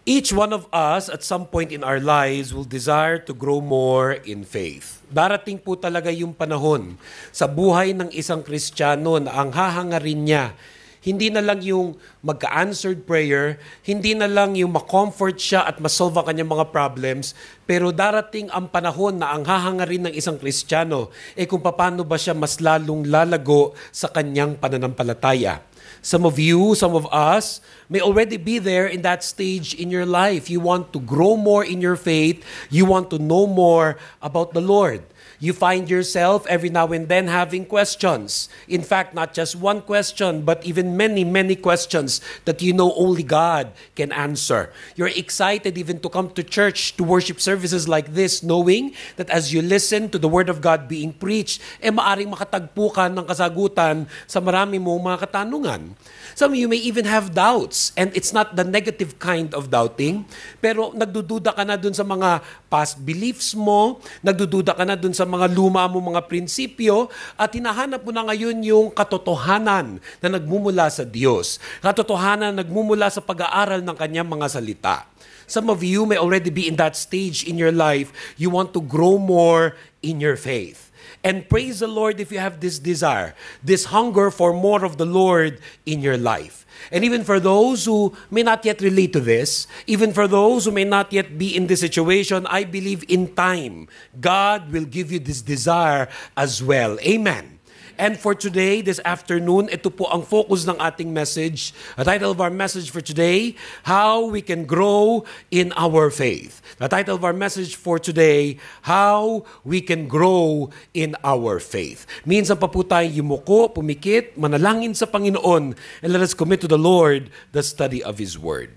Each one of us at some point in our lives will desire to grow more in faith. Darating po talaga yung panahon sa buhay ng isang Kristiyano na ang hahangarin niya, hindi na lang yung magka-answered prayer, hindi na lang yung ma-comfort siya at ma-solve ang kanyang mga problems, pero darating ang panahon na ang hahangarin ng isang Kristiyano kung paano ba siya mas lalong lalago sa kanyang pananampalataya. Some of you, some of us, may already be there in that stage in your life. You want to grow more in your faith. You want to know more about the Lord. You find yourself every now and then having questions. In fact, not just one question, but even many, many questions that you know only God can answer. You're excited even to come to church, to worship services like this, knowing that as you listen to the Word of God being preached, maaring makatagpo ka ng kasagutan sa marami mong mga katanungan. Some of you may even have doubts, and it's not the negative kind of doubting, pero nagdududa ka na dun sa mga past beliefs mo, nagdududa ka na dun sa mga luma mo mga prinsipyo, at hinahanap mo na ngayon yung katotohanan na nagmumula sa Diyos. Katotohanan na nagmumula sa pag-aaral ng kanyang mga salita. Some of you may already be in that stage in your life. You want to grow more in your faith. And praise the Lord if you have this desire, this hunger for more of the Lord in your life. And even for those who may not yet relate to this, even for those who may not yet be in this situation, I believe in time, God will give you this desire as well. Amen. And for today, this afternoon, ito po ang focus ng ating message. The title of our message for today, How We Can Grow in Our Faith. The title of our message for today, How We Can Grow in Our Faith. Minsan pa po tayo yumuko, pumikit, manalangin sa Panginoon, and let us commit to the Lord the study of His Word.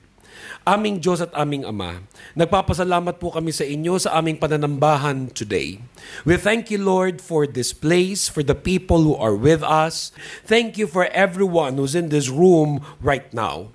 Aming Diyos at aming Ama, nagpapasalamat po kami sa inyo sa aming pananambahan today. We thank you, Lord, for this place, for the people who are with us. Thank you for everyone who's in this room right now.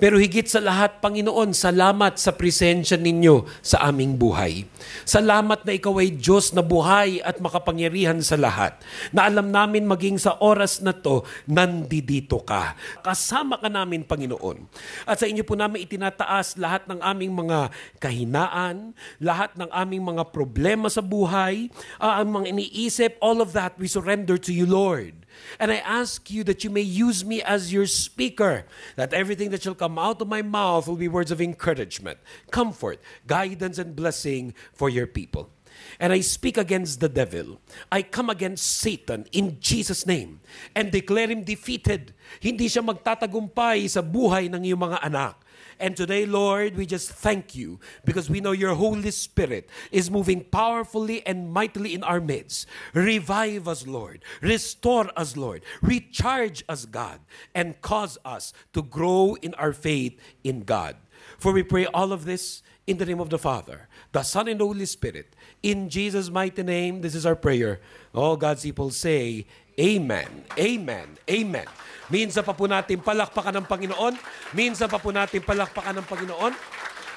Pero higit sa lahat, Panginoon, salamat sa presensya ninyo sa aming buhay. Salamat na ikaw ay Diyos na buhay at makapangyarihan sa lahat. Na alam namin maging sa oras na to, nandito ka. Kasama ka namin, Panginoon. At sa inyo po namin itinataas lahat ng aming mga kahinaan, lahat ng aming mga problema sa buhay, ang mga iniisip, all of that we surrender to you, Lord. And I ask you that you may use me as your speaker, that everything that shall come out of my mouth will be words of encouragement, comfort, guidance, and blessing for your people. And I speak against the devil. I come against Satan in Jesus' name and declare him defeated. Hindi siya magtatagumpay sa buhay ng iyong mga anak. And today, Lord, we just thank you because we know your Holy Spirit is moving powerfully and mightily in our midst. Revive us, Lord. Restore us, Lord. Recharge us, God, and cause us to grow in our faith in God. For we pray all of this in the name of the Father, the Son, and the Holy Spirit. In Jesus' mighty name, this is our prayer. All God's people say, Amen. Amen. Amen. Minsan pa po natin palakpakan ng Panginoon. Minsan pa po natin palakpakan ng Panginoon.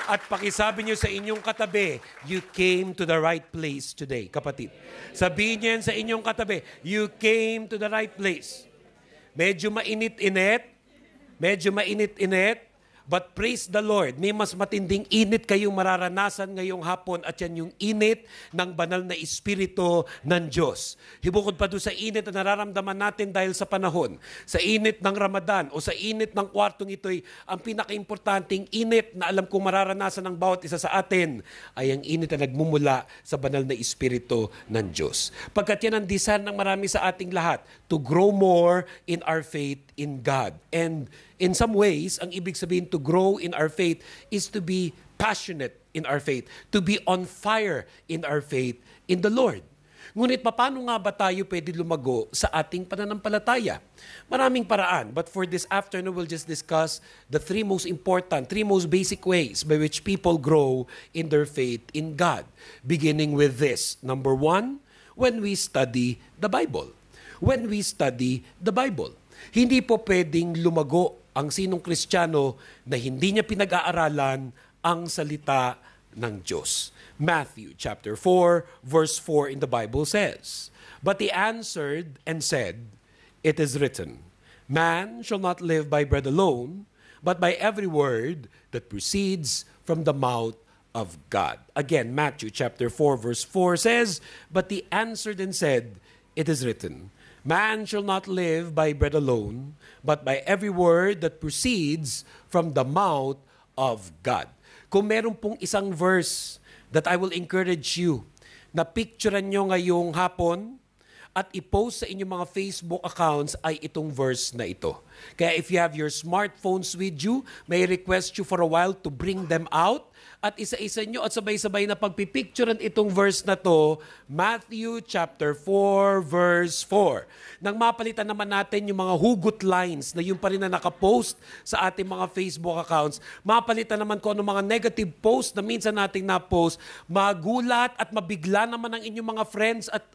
At pakisabi niyo sa inyong katabi, you came to the right place today, kapatid. Sabihin niyo yan sa inyong katabi, you came to the right place. Medyo mainit-init, but praise the Lord, may mas matinding init kayong mararanasan ngayong hapon at yan yung init ng banal na Espiritu ng Diyos. Hibukod pa doon sa init na nararamdaman natin dahil sa panahon, sa init ng Ramadan o sa init ng kwartong ito'y ang pinaka-importanting init na alam kong mararanasan ng bawat isa sa atin ay ang init na nagmumula sa banal na Espiritu ng Diyos. Pagkat yan ang desire ng marami sa ating lahat, to grow more in our faith in God. And in some ways, ang ibig sabihin to grow in our faith is to be passionate in our faith, to be on fire in our faith in the Lord. Ngunit paano nga ba tayo pwede lumago sa ating pananampalataya? Maraming paraan, but for this afternoon, we'll just discuss the three most basic ways by which people grow in their faith in God. Beginning with this. Number one, when we study the Bible. When we study the Bible. Hindi po pwedeng lumago ang sinong Kristiyano na hindi niya pinag-aaralan ang salita ng Diyos. Matthew chapter 4, verse 4 in the Bible says, But he answered and said, It is written, Man shall not live by bread alone, but by every word that proceeds from the mouth of God. Again, Matthew chapter 4 verse 4 says, "But he answered and said, it is written, man shall not live by bread alone, but by every word that proceeds from the mouth of God." Kung meron pong isang verse that I will encourage you na picturean nyo ngayong hapon at i-post sa inyong mga Facebook accounts ay itong verse na ito. Kaya if you have your smartphones with you, may request you for a while to bring them out at isa-isa nyo at sabay-sabay na pagpipicturean itong verse na to, Matthew chapter 4 verse 4. Nang mapalitan naman natin yung mga hugot lines na yung pa rin na nakapost sa ating mga Facebook accounts, mapalitan naman ko ano mga negative post na minsan nating na-post, magulat at mabigla naman ang inyong mga friends at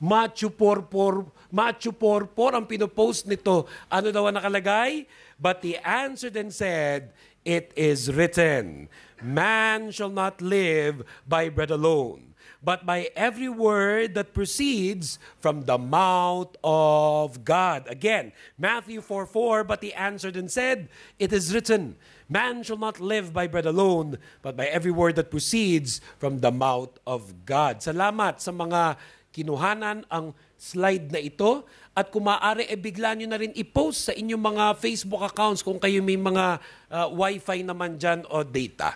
Machu Porpor ang pinopost nito. Ano daw ang nakalagay? But he answered and said, it is written, man shall not live by bread alone, but by every word that proceeds from the mouth of God. Again, Matthew 4:4, but he answered and said, it is written, man shall not live by bread alone, but by every word that proceeds from the mouth of God. Salamat sa mga kinuhanan ang slide na ito at kung maaari bigla nyo na rin i-post sa inyong mga Facebook accounts kung kayo may mga wifi naman dyan o data.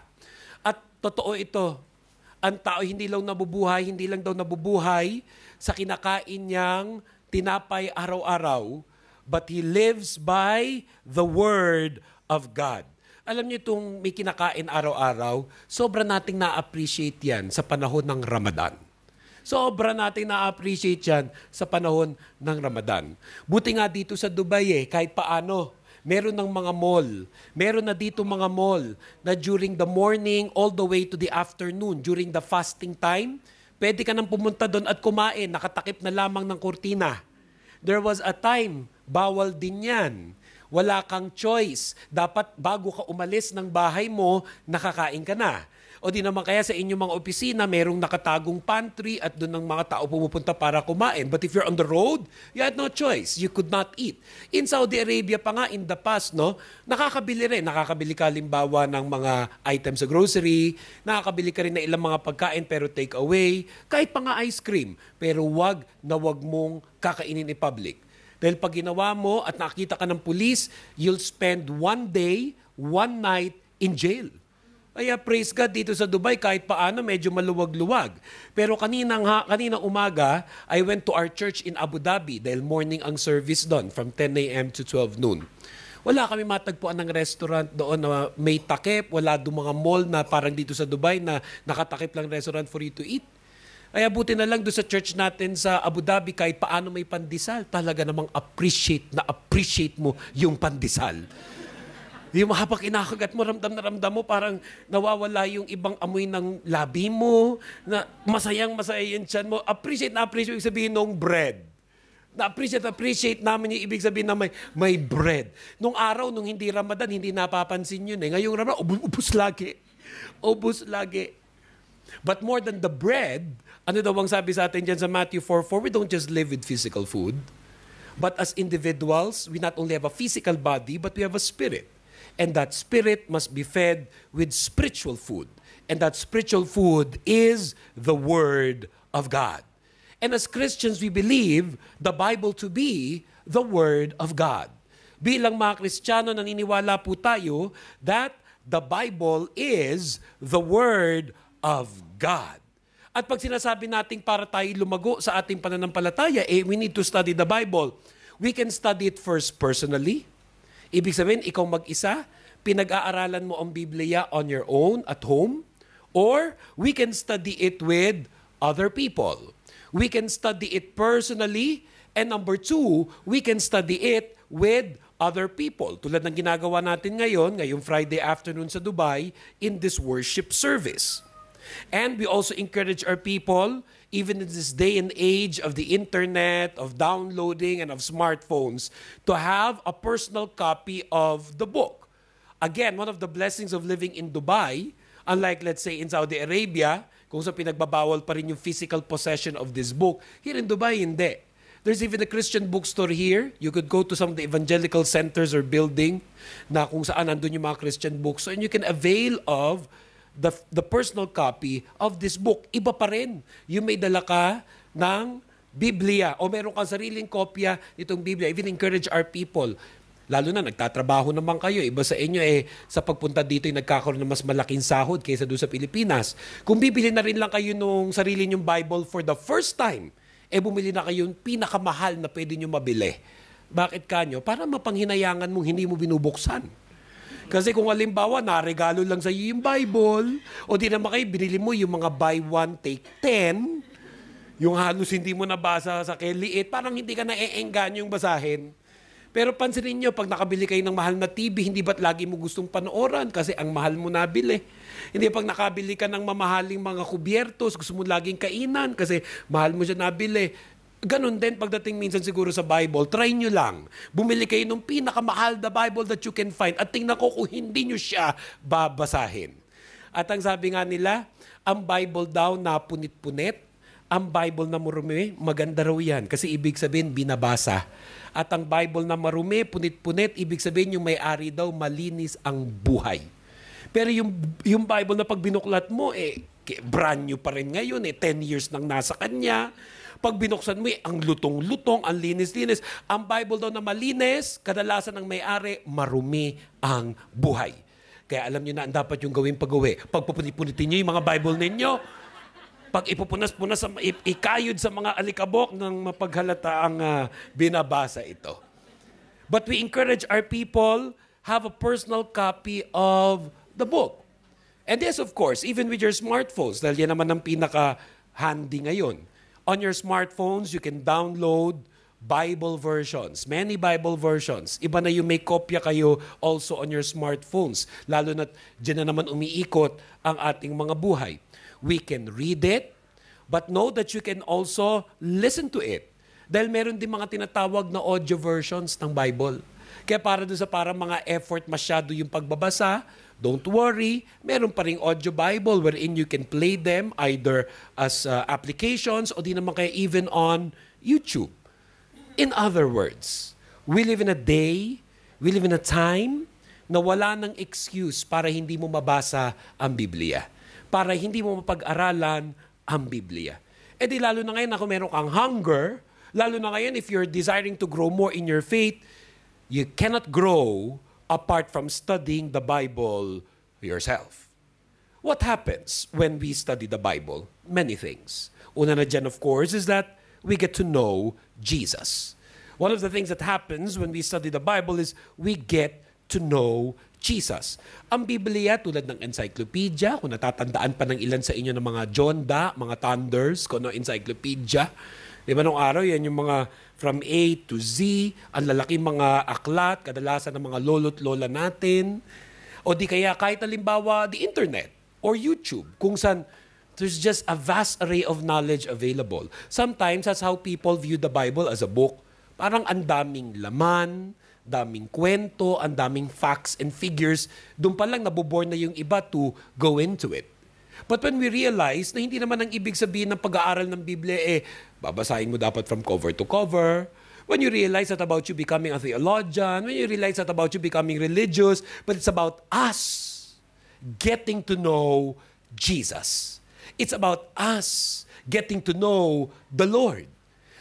At totoo ito, ang tao hindi lang daw nabubuhay sa kinakain niyang tinapay araw-araw, but he lives by the Word of God. Alam niyo itong may kinakain araw-araw, sobra nating na-appreciate yan sa panahon ng Ramadan. Sobra natin na-appreciate yan sa panahon ng Ramadan. Buti nga dito sa Dubai kahit paano, meron ng mga mall. Meron na dito mga mall na during the morning all the way to the afternoon, during the fasting time, pwede ka nang pumunta doon at kumain, nakatakip na lamang ng kurtina. There was a time, bawal din yan. Wala kang choice. Dapat bago ka umalis ng bahay mo, nakakain ka na. O di naman kaya sa inyong mga opisina, merong nakatagong pantry at doon ang mga tao pumupunta para kumain. But if you're on the road, you had no choice. You could not eat. In Saudi Arabia pa nga, in the past, nakakabili rin. Nakakabili ka limbawa ng mga items sa grocery, nakakabili ka rin ng ilang mga pagkain pero take away, kahit pa nga ice cream. Pero wag mong kakainin in public. Dahil pag ginawa mo at nakita ka ng pulis, you'll spend 1 day, 1 night in jail. Kaya praise God dito sa Dubai kahit paano medyo maluwag-luwag. Pero kaninang umaga, I went to our church in Abu Dhabi dahil morning ang service doon from 10 a.m. to 12 noon. Wala kami matagpuan ng restaurant doon na may takip, wala doon mga mall na parang dito sa Dubai na nakatakip lang restaurant for you to eat. Kaya buti na lang doon sa church natin sa Abu Dhabi kahit paano may pandesal, talaga namang appreciate mo yung pandesal. Yung habang kinakagat mo, ramdam mo, parang nawawala yung ibang amoy ng labi mo, na masaya yung tiyan mo. Appreciate yung sabihin ng bread. Na-appreciate namin yung ibig sabihin na may bread. Nung araw, nung hindi Ramadan, hindi napapansin yun eh. Ngayong Ramadan, ubus lagi. Ubus lagi. But more than the bread, ano daw ang sabi sa atin dyan sa Matthew 4:4, we don't just live with physical food, but as individuals, we not only have a physical body, but we have a spirit. And that spirit must be fed with spiritual food. And that spiritual food is the Word of God. And as Christians, we believe the Bible to be the Word of God. Bilang mga Kristiyano, naniniwala po tayo that the Bible is the Word of God. At pag sinasabi natin para tayo lumago sa ating pananampalataya, we need to study the Bible. We can study it first personally. Ibig sabihin, ikaw mag-isa, pinag-aaralan mo ang Biblia on your own at home, or we can study it with other people. We can study it personally, and number 2, we can study it with other people. Tulad ng ginagawa natin ngayong Friday afternoon sa Dubai, in this worship service. And we also encourage our people, even in this day and age of the internet, of downloading, and of smartphones, to have a personal copy of the book. Again, one of the blessings of living in Dubai, unlike let's say in Saudi Arabia, kung sa pinagbabawal pa rin yung physical possession of this book, here in Dubai, hindi. There's even a Christian bookstore here. You could go to some of the evangelical centers or building na kung saan nandun yung mga Christian books. So, and you can avail of the personal copy of this book. Iba pa rin. Yung may dala ka ng Biblia o meron kang sariling kopya nitong Biblia. Even encourage our people. Lalo na, nagtatrabaho naman kayo. Iba sa inyo sa pagpunta dito ay nagkakaroon ng mas malaking sahod kaysa doon sa Pilipinas. Kung bibili na rin lang kayo nung sarili nyong Bible for the first time, bumili na kayo yung pinakamahal na pwede nyo mabili. Bakit kanyo? Para mapanghinayangan mong hindi mo binubuksan. Kasi kung halimbawa, naregalo lang sa iyo yung Bible, o di naman kayo, binili mo yung mga buy one, take 10, yung halos hindi mo nabasa sa keliit, parang hindi ka na-eengganyo yung basahin. Pero pansinin nyo, pag nakabili kayo ng mahal na TV, hindi ba't lagi mo gustong panooran kasi ang mahal mo nabili? Hindi pag nakabili ka ng mamahaling mga kubyertos, gusto mo laging kainan kasi mahal mo siya nabili. Ganon din pagdating minsan siguro sa Bible, try nyo lang. Bumili kayo ng pinakamahal na Bible that you can find at tingnan ko kung hindi nyo siya babasahin. At ang sabi nga nila, ang Bible daw na punit-punit, ang Bible na marumi, maganda raw yan. Kasi ibig sabihin, binabasa. At ang Bible na marumi, punit-punit, ibig sabihin yung may-ari daw, malinis ang buhay. Pero yung Bible na pag binuklat mo, brand new pa rin ngayon, 10 years nang nasa kanya. Pag binuksan mo, ang lutong-lutong, ang linis-linis. Ang Bible daw na malinis, kadalasan ng may-ari, marumi ang buhay. Kaya alam nyo na ang dapat yung gawin pag-uwi. Pag pupunit-punitin nyo yung mga Bible ninyo, pag ipupunas-punas, ikayod sa mga alikabok ng mapaghalata ang binabasa ito. But we encourage our people have a personal copy of the book. And yes, of course, even with your smartphones, dahil yan naman ang pinaka-handy ngayon. On your smartphones, you can download Bible versions, many Bible versions. Iba na yung may kopya kayo also on your smartphones. Lalo na dyan na naman umiikot ang ating mga buhay. We can read it, but know that you can also listen to it. Dahil meron din mga tinatawag na audio versions ng Bible. Kaya para doon sa parang mga effort masyado yung pagbabasa, don't worry, meron pa ring audio Bible wherein you can play them either as applications o di naman kaya even on YouTube. In other words, we live in a day, we live in a time na wala ng excuse para hindi mo mabasa ang Biblia. Para hindi mo mapag-aralan ang Biblia. E di lalo na ngayon na kung meron kang hunger, lalo na ngayon if you're desiring to grow more in your faith, you cannot grow apart from studying the Bible yourself. What happens when we study the Bible? Many things. Una na dyan, of course, is that we get to know Jesus. One of the things that happens when we study the Bible is we get to know Jesus. Ang Biblia, tulad ng encyclopedia, kung natatandaan pa ng ilan sa inyo ng mga John Da, mga Thunders, kung ano encyclopedia, di ba nung araw, yan yung mga from A to Z, ang lalaking mga aklat, kadalasan ng mga lolo't lola natin, o di kaya kahit halimbawa the internet or YouTube, kung saan there's just a vast array of knowledge available. Sometimes that's how people view the Bible as a book. Parang ang daming laman, daming kwento, ang daming facts and figures. Doon pa lang nabobore na yung iba to go into it. But when we realize na hindi naman ang ibig sabihin ng pag-aaral ng Biblia, babasahin mo dapat from cover to cover. When you realize that about you becoming a theologian, when you realize that about you becoming religious, but it's about us getting to know Jesus. It's about us getting to know the Lord.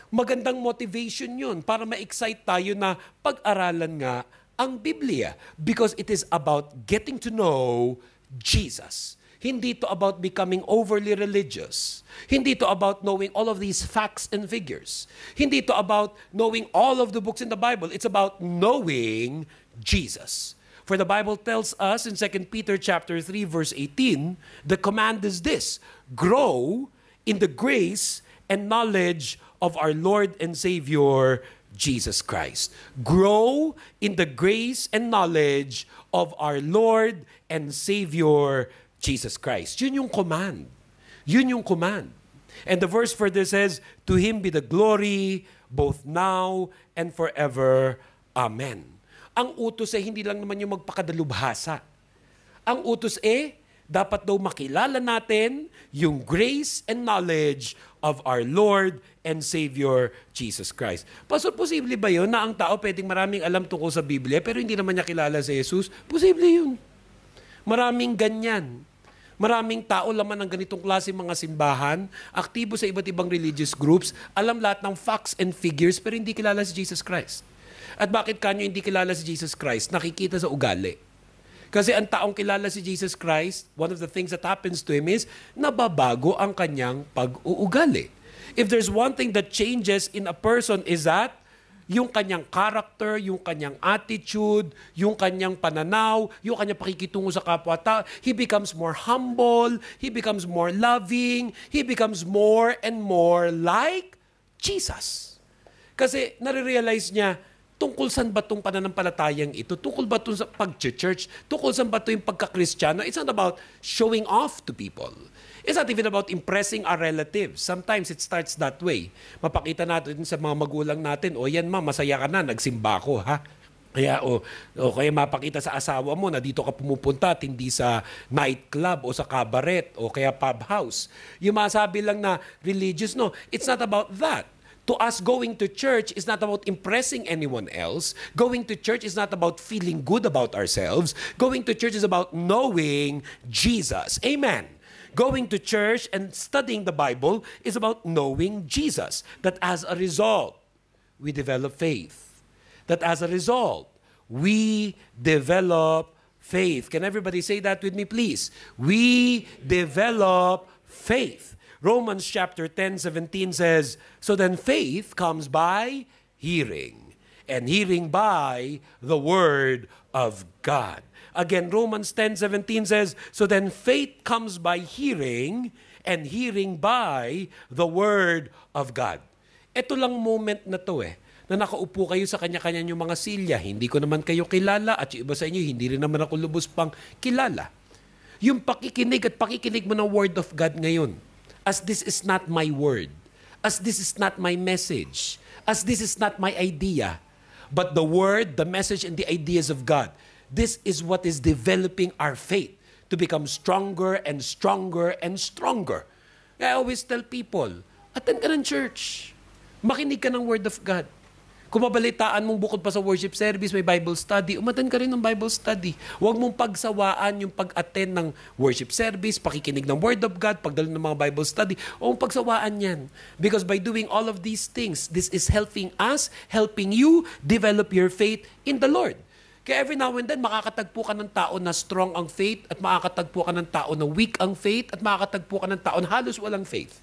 Magandang motivation yun para ma-excite tayo na pag-aralan nga ang Biblia because it is about getting to know Jesus. Hindi to about becoming overly religious. Hindi to about knowing all of these facts and figures. Hindi to about knowing all of the books in the Bible. It's about knowing Jesus. For the Bible tells us in 2 Peter chapter 3 verse 18, the command is this: grow in the grace and knowledge of our Lord and Savior, Jesus Christ. Grow in the grace and knowledge of our Lord and Savior, Jesus Christ. Yun yung command. Yun yung command. And the verse further says, to Him be the glory, both now and forever. Amen. Ang utos hindi lang naman yung magpakadalubhasa. Ang utos Dapat daw makilala natin yung grace and knowledge of our Lord and Savior, Jesus Christ. Pastor, posible ba yun na ang tao pwedeng maraming alam tungkol sa Biblia pero hindi naman niya kilala si Jesus? Posible yun. Maraming ganyan. Maraming tao laman ng ganitong klase mga simbahan, aktibo sa iba't ibang religious groups, alam lahat ng facts and figures pero hindi kilala si Jesus Christ. At bakit kanyo hindi kilala si Jesus Christ? Nakikita sa ugali. Kasi ang taong kilala si Jesus Christ, one of the things that happens to him is nababago ang kanyang pag-uugali. If there's one thing that changes in a person is that yung kanyang character, yung kanyang attitude, yung kanyang pananaw, yung kanyang pakikitungo sa kapwa-tao, he becomes more humble, he becomes more loving, he becomes more and more like Jesus. Kasi nare-realize niya, tungkol saan ba itong pananampalatayang ito? Tungkol ba itong sa pag-church? Tungkol saan ba ito yung pagka-Kristiyano? It's not about showing off to people. It's not even about impressing our relatives. Sometimes it starts that way. Mapakita natin sa mga magulang natin, yan ma, masaya ka na, nagsimba ko, ha? Kaya, kaya mapakita sa asawa mo na dito ka pumupunta at hindi sa nightclub o sa cabaret o kaya pub house. Yung masabi lang na religious, no, it's not about that. To us, going to church is not about impressing anyone else. Going to church is not about feeling good about ourselves. Going to church is about knowing Jesus. Amen. Going to church and studying the Bible is about knowing Jesus. That as a result, we develop faith. That as a result, we develop faith. Can everybody say that with me, please? We develop faith. Romans chapter 10:17 says, so then faith comes by hearing, and hearing by the word of God. Again, Romans 10:17 says, so then faith comes by hearing, and hearing by the word of God. Ito lang moment na to na nakaupo kayo sa kanya-kanya yung mga silya. Hindi ko naman kayo kilala at yung iba sa inyo, hindi rin naman ako lubos pang kilala. Yung pakikinig at pakikinig mo ng word of God ngayon, as this is not my word, as this is not my message, as this is not my idea, but the word, the message, and the ideas of God. This is what is developing our faith to become stronger and stronger and stronger. I always tell people, attend ka ng church. Makinig ka ng word of God. Kung mabalitaan mong bukod pa sa worship service, may Bible study, umattend ka rin ng Bible study. Huwag mong pagsawaan yung pag-attend ng worship service, pakikinig ng Word of God, pagdalo ng mga Bible study, o pagsawaan yan. Because by doing all of these things, this is helping us, helping you develop your faith in the Lord. Kaya every now and then, makakatagpo ka ng tao na strong ang faith, at makakatagpo ka ng tao na weak ang faith, at makakatagpo ka ng tao na halos walang faith.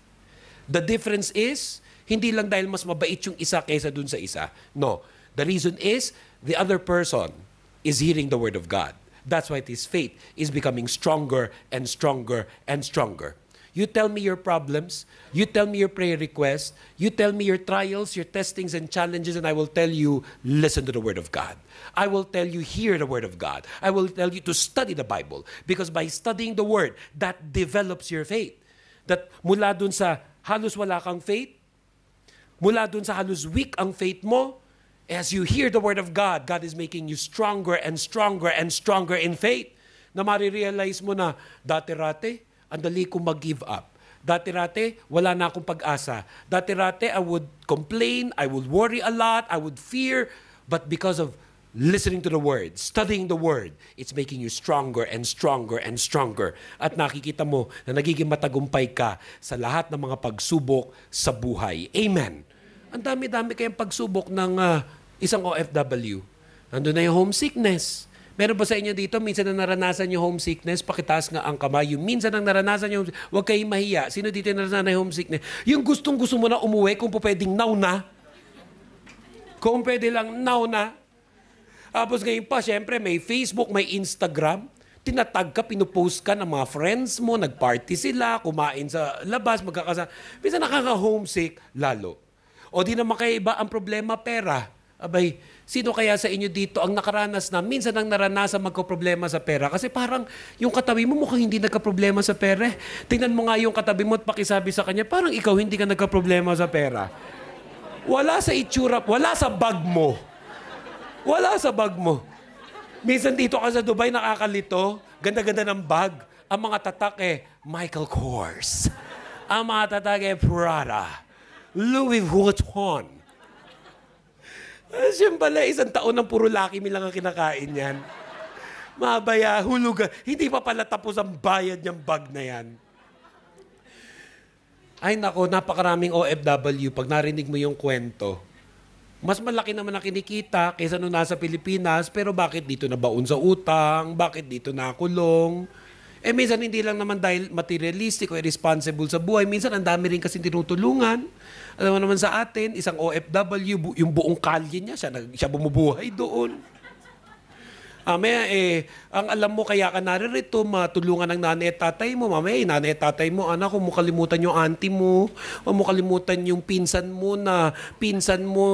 The difference is, hindi lang dahil mas mabait yung isa kaysa dun sa isa. No. The reason is, the other person is hearing the word of God. That's why his faith is becoming stronger and stronger and stronger. You tell me your problems, you tell me your prayer requests, you tell me your trials, your testings and challenges, and I will tell you, listen to the word of God. I will tell you, hear the word of God. I will tell you to study the Bible. Because by studying the word, that develops your faith. That mula dun sa halos wala kang faith, mula dun sa halos weak ang faith mo, as you hear the word of God, God is making you stronger and stronger and stronger in faith. Na marirealize mo na, dati-rate, ang dali kong mag-give up. Dati-rate, wala na akong pag-asa. Dati-rate, I would complain, I would worry a lot, I would fear, but because of listening to the word, studying the word, it's making you stronger and stronger and stronger. At nakikita mo na nagiging matagumpay ka sa lahat ng mga pagsubok sa buhay. Amen. Ang dami-dami kayong pagsubok ng isang OFW. Nandun na yung homesickness. Meron ba sa inyo dito, minsan na naranasan yung homesickness? Pakitaas nga ang kamay. Yung minsan nang naranasan yung, huwag kayong mahiya. Sino dito yung naranasan yung homesickness? Yung gustong-gusto mo na umuwi, kung pwedeng now na. Kung pwede lang now na. Tapos ngayon pa, syempre, may Facebook, may Instagram. Tinatag ka, pinupost ka ng mga friends mo, nagparty sila, kumain sa labas, magkakasama. Minsan nakaka-homesick, lalo. O di naman kaya iba ang problema, pera. Abay, sino kaya sa inyo dito ang nakaranas na minsan ang naranasan magka-problema sa pera? Kasi parang yung katabi mo mukhang hindi nagka-problema sa pera. Tingnan mo nga yung katabi mo at pakisabi sa kanya, parang ikaw hindi ka nagka-problema sa pera. Wala sa itsura, wala sa bag mo. Wala sa bag mo. Minsan dito ka sa Dubai, nakakalito, ganda-ganda ng bag. Ang mga tatak Michael Kors. Ang mga tatak Prada. Louis Vuitton. Siyempre pala, 1 taon ng puro Lucky Me lang ang kinakain yan. Mabaya, hulugan. Hindi pa pala tapos ang bayad niyang bag na yan. Ay nako, napakaraming OFW pag narinig mo yung kwento. Mas malaki naman ang kinikita kaysa nung nasa Pilipinas, pero bakit dito nabaon sa utang? Bakit dito nakulong? Minsan hindi lang naman dahil materialistic o irresponsible sa buhay. Minsan ang dami rin kasi tinutulungan. Alam mo naman sa atin, isang OFW, yung buong kalye niya, siya bumubuhay doon. Ang alam mo, kaya ka naririto, matulungan ng nanay at tatay mo. Mamaya, nanay at tatay mo, anak, kung mo kalimutan yung auntie mo, o mo kalimutan yung pinsan mo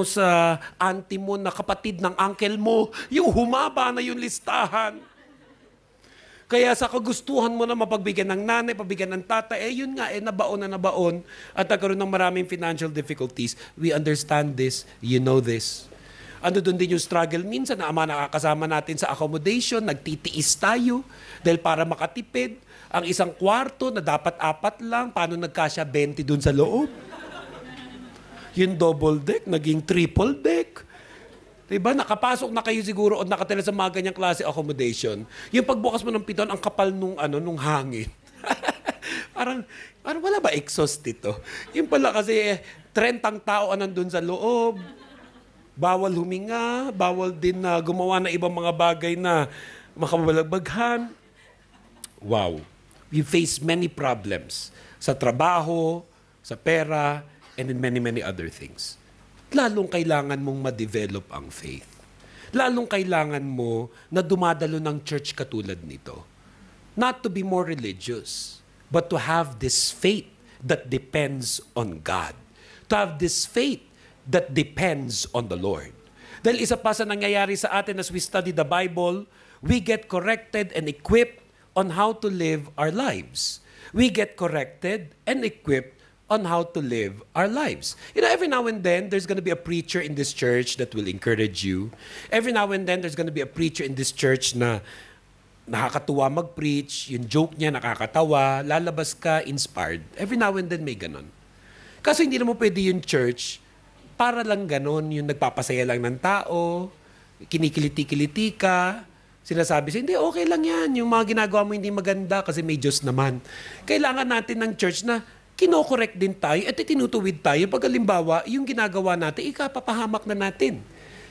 sa auntie mo na kapatid ng uncle mo, yung humaba na yung listahan. Kaya sa kagustuhan mo na mapagbigyan ng nanay, pagbigyan ng tatay, yun nga, nabaon na nabaon at nagkaroon ng maraming financial difficulties. We understand this, you know this. Ano doon din yung struggle minsan na ama nakakasama natin sa accommodation, nagtitiis tayo dahil para makatipid. Ang isang kwarto na dapat 4 lang, paano nagkasya 20 doon sa loob? Yung double deck, naging triple deck. Diba? Nakapasok na kayo siguro o nakatira sa mga ganyang klase accommodation. Yung pagbukas mo ng piton, ang kapal nung hangin. parang wala ba exhaust dito? Yung pala kasi 30 tao nandun sa loob. Bawal huminga, bawal din na gumawa ng ibang mga bagay na makabalaghan. Wow. We face many problems sa trabaho, sa pera, and in many, many other things. Lalong kailangan mong ma-develop ang faith. Lalong kailangan mo na dumadalo ng church katulad nito. Not to be more religious, but to have this faith that depends on God. To have this faith that depends on the Lord. Dahil isa pa sa nangyayari sa atin as we study the Bible, we get corrected and equipped on how to live our lives. We get corrected and equipped on how to live our lives. You know, every now and then, there's going to be a preacher in this church that will encourage you. Every now and then, there's going to be a preacher in this church na nakakatuwa mag-preach, yung joke niya nakakatawa, lalabas ka, inspired. Every now and then, may ganon. Kasi hindi naman pwede yung church para lang ganon, yung nagpapasaya lang ng tao, kinikiliti-kiliti ka, sinasabi siya, hindi, okay lang yan. Yung mga ginagawa mo hindi maganda kasi may Diyos naman. Kailangan natin ng church na kino-correct din tayo at itinutuwid tayo pag halimbawa, yung ginagawa natin, ikapapahamak na natin.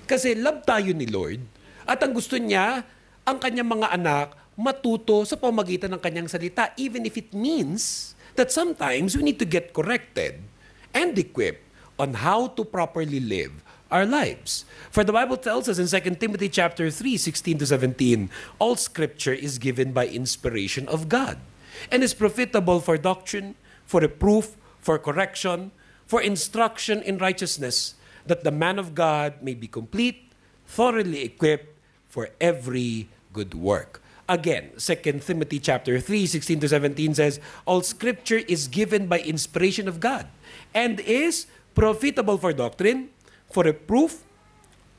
Kasi love tayo ni Lord at ang gusto niya, ang kanyang mga anak, matuto sa pamagitan ng kanyang salita, even if it means that sometimes we need to get corrected and equipped on how to properly live our lives. For the Bible tells us in 2 Timothy chapter 3, 16 to 17, all scripture is given by inspiration of God and is profitable for doctrine, for reproof, for correction, for instruction in righteousness, that the man of God may be complete, thoroughly equipped for every good work. Again, 2 Timothy chapter 3, 16 to 17 says, all scripture is given by inspiration of God and is profitable for doctrine, for reproof,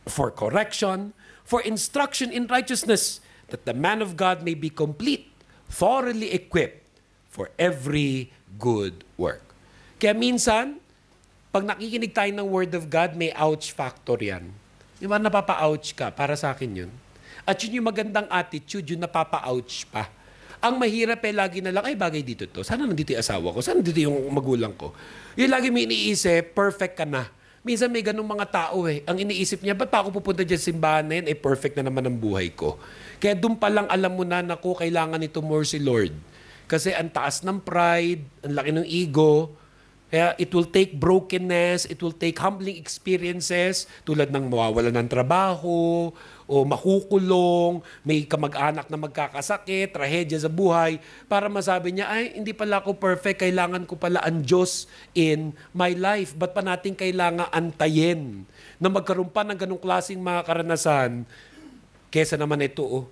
for correction, for instruction in righteousness, that the man of God may be complete, thoroughly equipped for every good work. Kaya minsan, pag nakikinig tayo ng Word of God, may ouch factor yan. Di ba napapa-ouch ka? Para sa akin yun. At yun yung magandang attitude, yung napapa-ouch pa. Ang mahirap lagi na lang, ay bagay dito to. Sana nandito yung asawa ko? Sana nandito yung magulang ko? Yung lagi may iniisip, perfect ka na. Minsan may ganung mga tao Ang iniisip niya, ba't pa ako pupunta dyan sa simbahan na yun? Perfect na naman ang buhay ko. Kaya doon pa lang alam mo na, naku, kailangan ito more si Lord. Kasi ang taas ng pride, ang laki ng ego. Kaya it will take brokenness, it will take humbling experiences, tulad ng mawawalan ng trabaho, o makukulong, may kamag-anak na magkakasakit, trahedya sa buhay, para masabi niya, ay, hindi pala ako perfect, kailangan ko pala ang Diyos in my life. Ba't pa natin kailangan antayin na magkaroon pa ng ganong klaseng mga karanasan, kesa naman ito,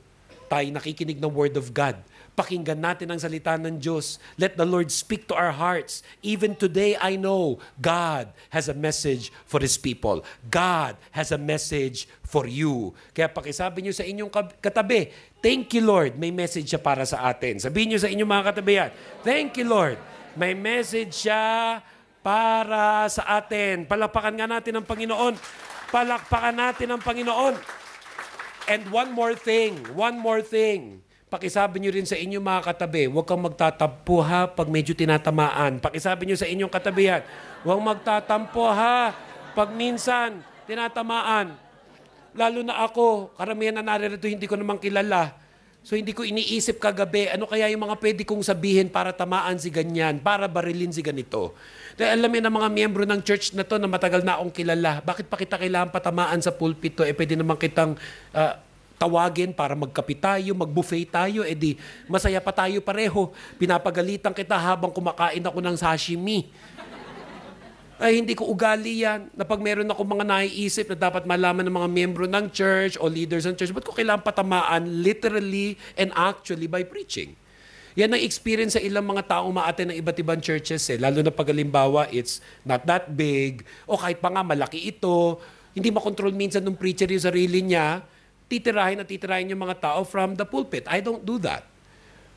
tayo nakikinig ng Word of God. Pakinggan natin ang salita ng Diyos. Let the Lord speak to our hearts. Even today, I know God has a message for His people. God has a message for you. Kaya pakisabi niyo sa inyong katabi, thank you, Lord. May message siya para sa atin. Sabihin niyo sa inyong mga katabi yan, thank you, Lord. May message siya para sa atin. Palakpakan nga natin ang Panginoon. Palakpakan natin ang Panginoon. And one more thing. Pakisabi nyo rin sa inyong mga katabi, huwag kang magtatampo ha pag medyo tinatamaan. Pakisabi nyo sa inyong katabihan, huwag magtatampo ha pag minsan tinatamaan. Lalo na ako, karamihan na naririto, hindi ko naman kilala. So hindi ko iniisip kagabi, ano kaya yung mga pwede kong sabihin para tamaan si ganyan, para barilin si ganito. Dahil alam ng mga miyembro ng church na to na matagal na akong kilala, bakit pa kita kailangan patamaan sa pulpit to? Pwede naman kitang tawagin para magkape tayo, mag-buffet tayo, di masaya pa tayo pareho. Pinapagalitan kita habang kumakain ako ng sashimi. Ay, hindi ko ugali yan. Na pag meron ako mga naiisip na dapat malaman ng mga miyembro ng church o leaders ng church, ba't ko kailangan patamaan literally and actually by preaching? Yan ang experience sa ilang mga tao umaattend ng iba't ibang churches. Lalo na pag halimbawa, it's not that big, o kahit pa nga malaki ito, hindi makontrol minsan ng preacher yung sarili niya, titirahin yung mga tao from the pulpit. I don't do that.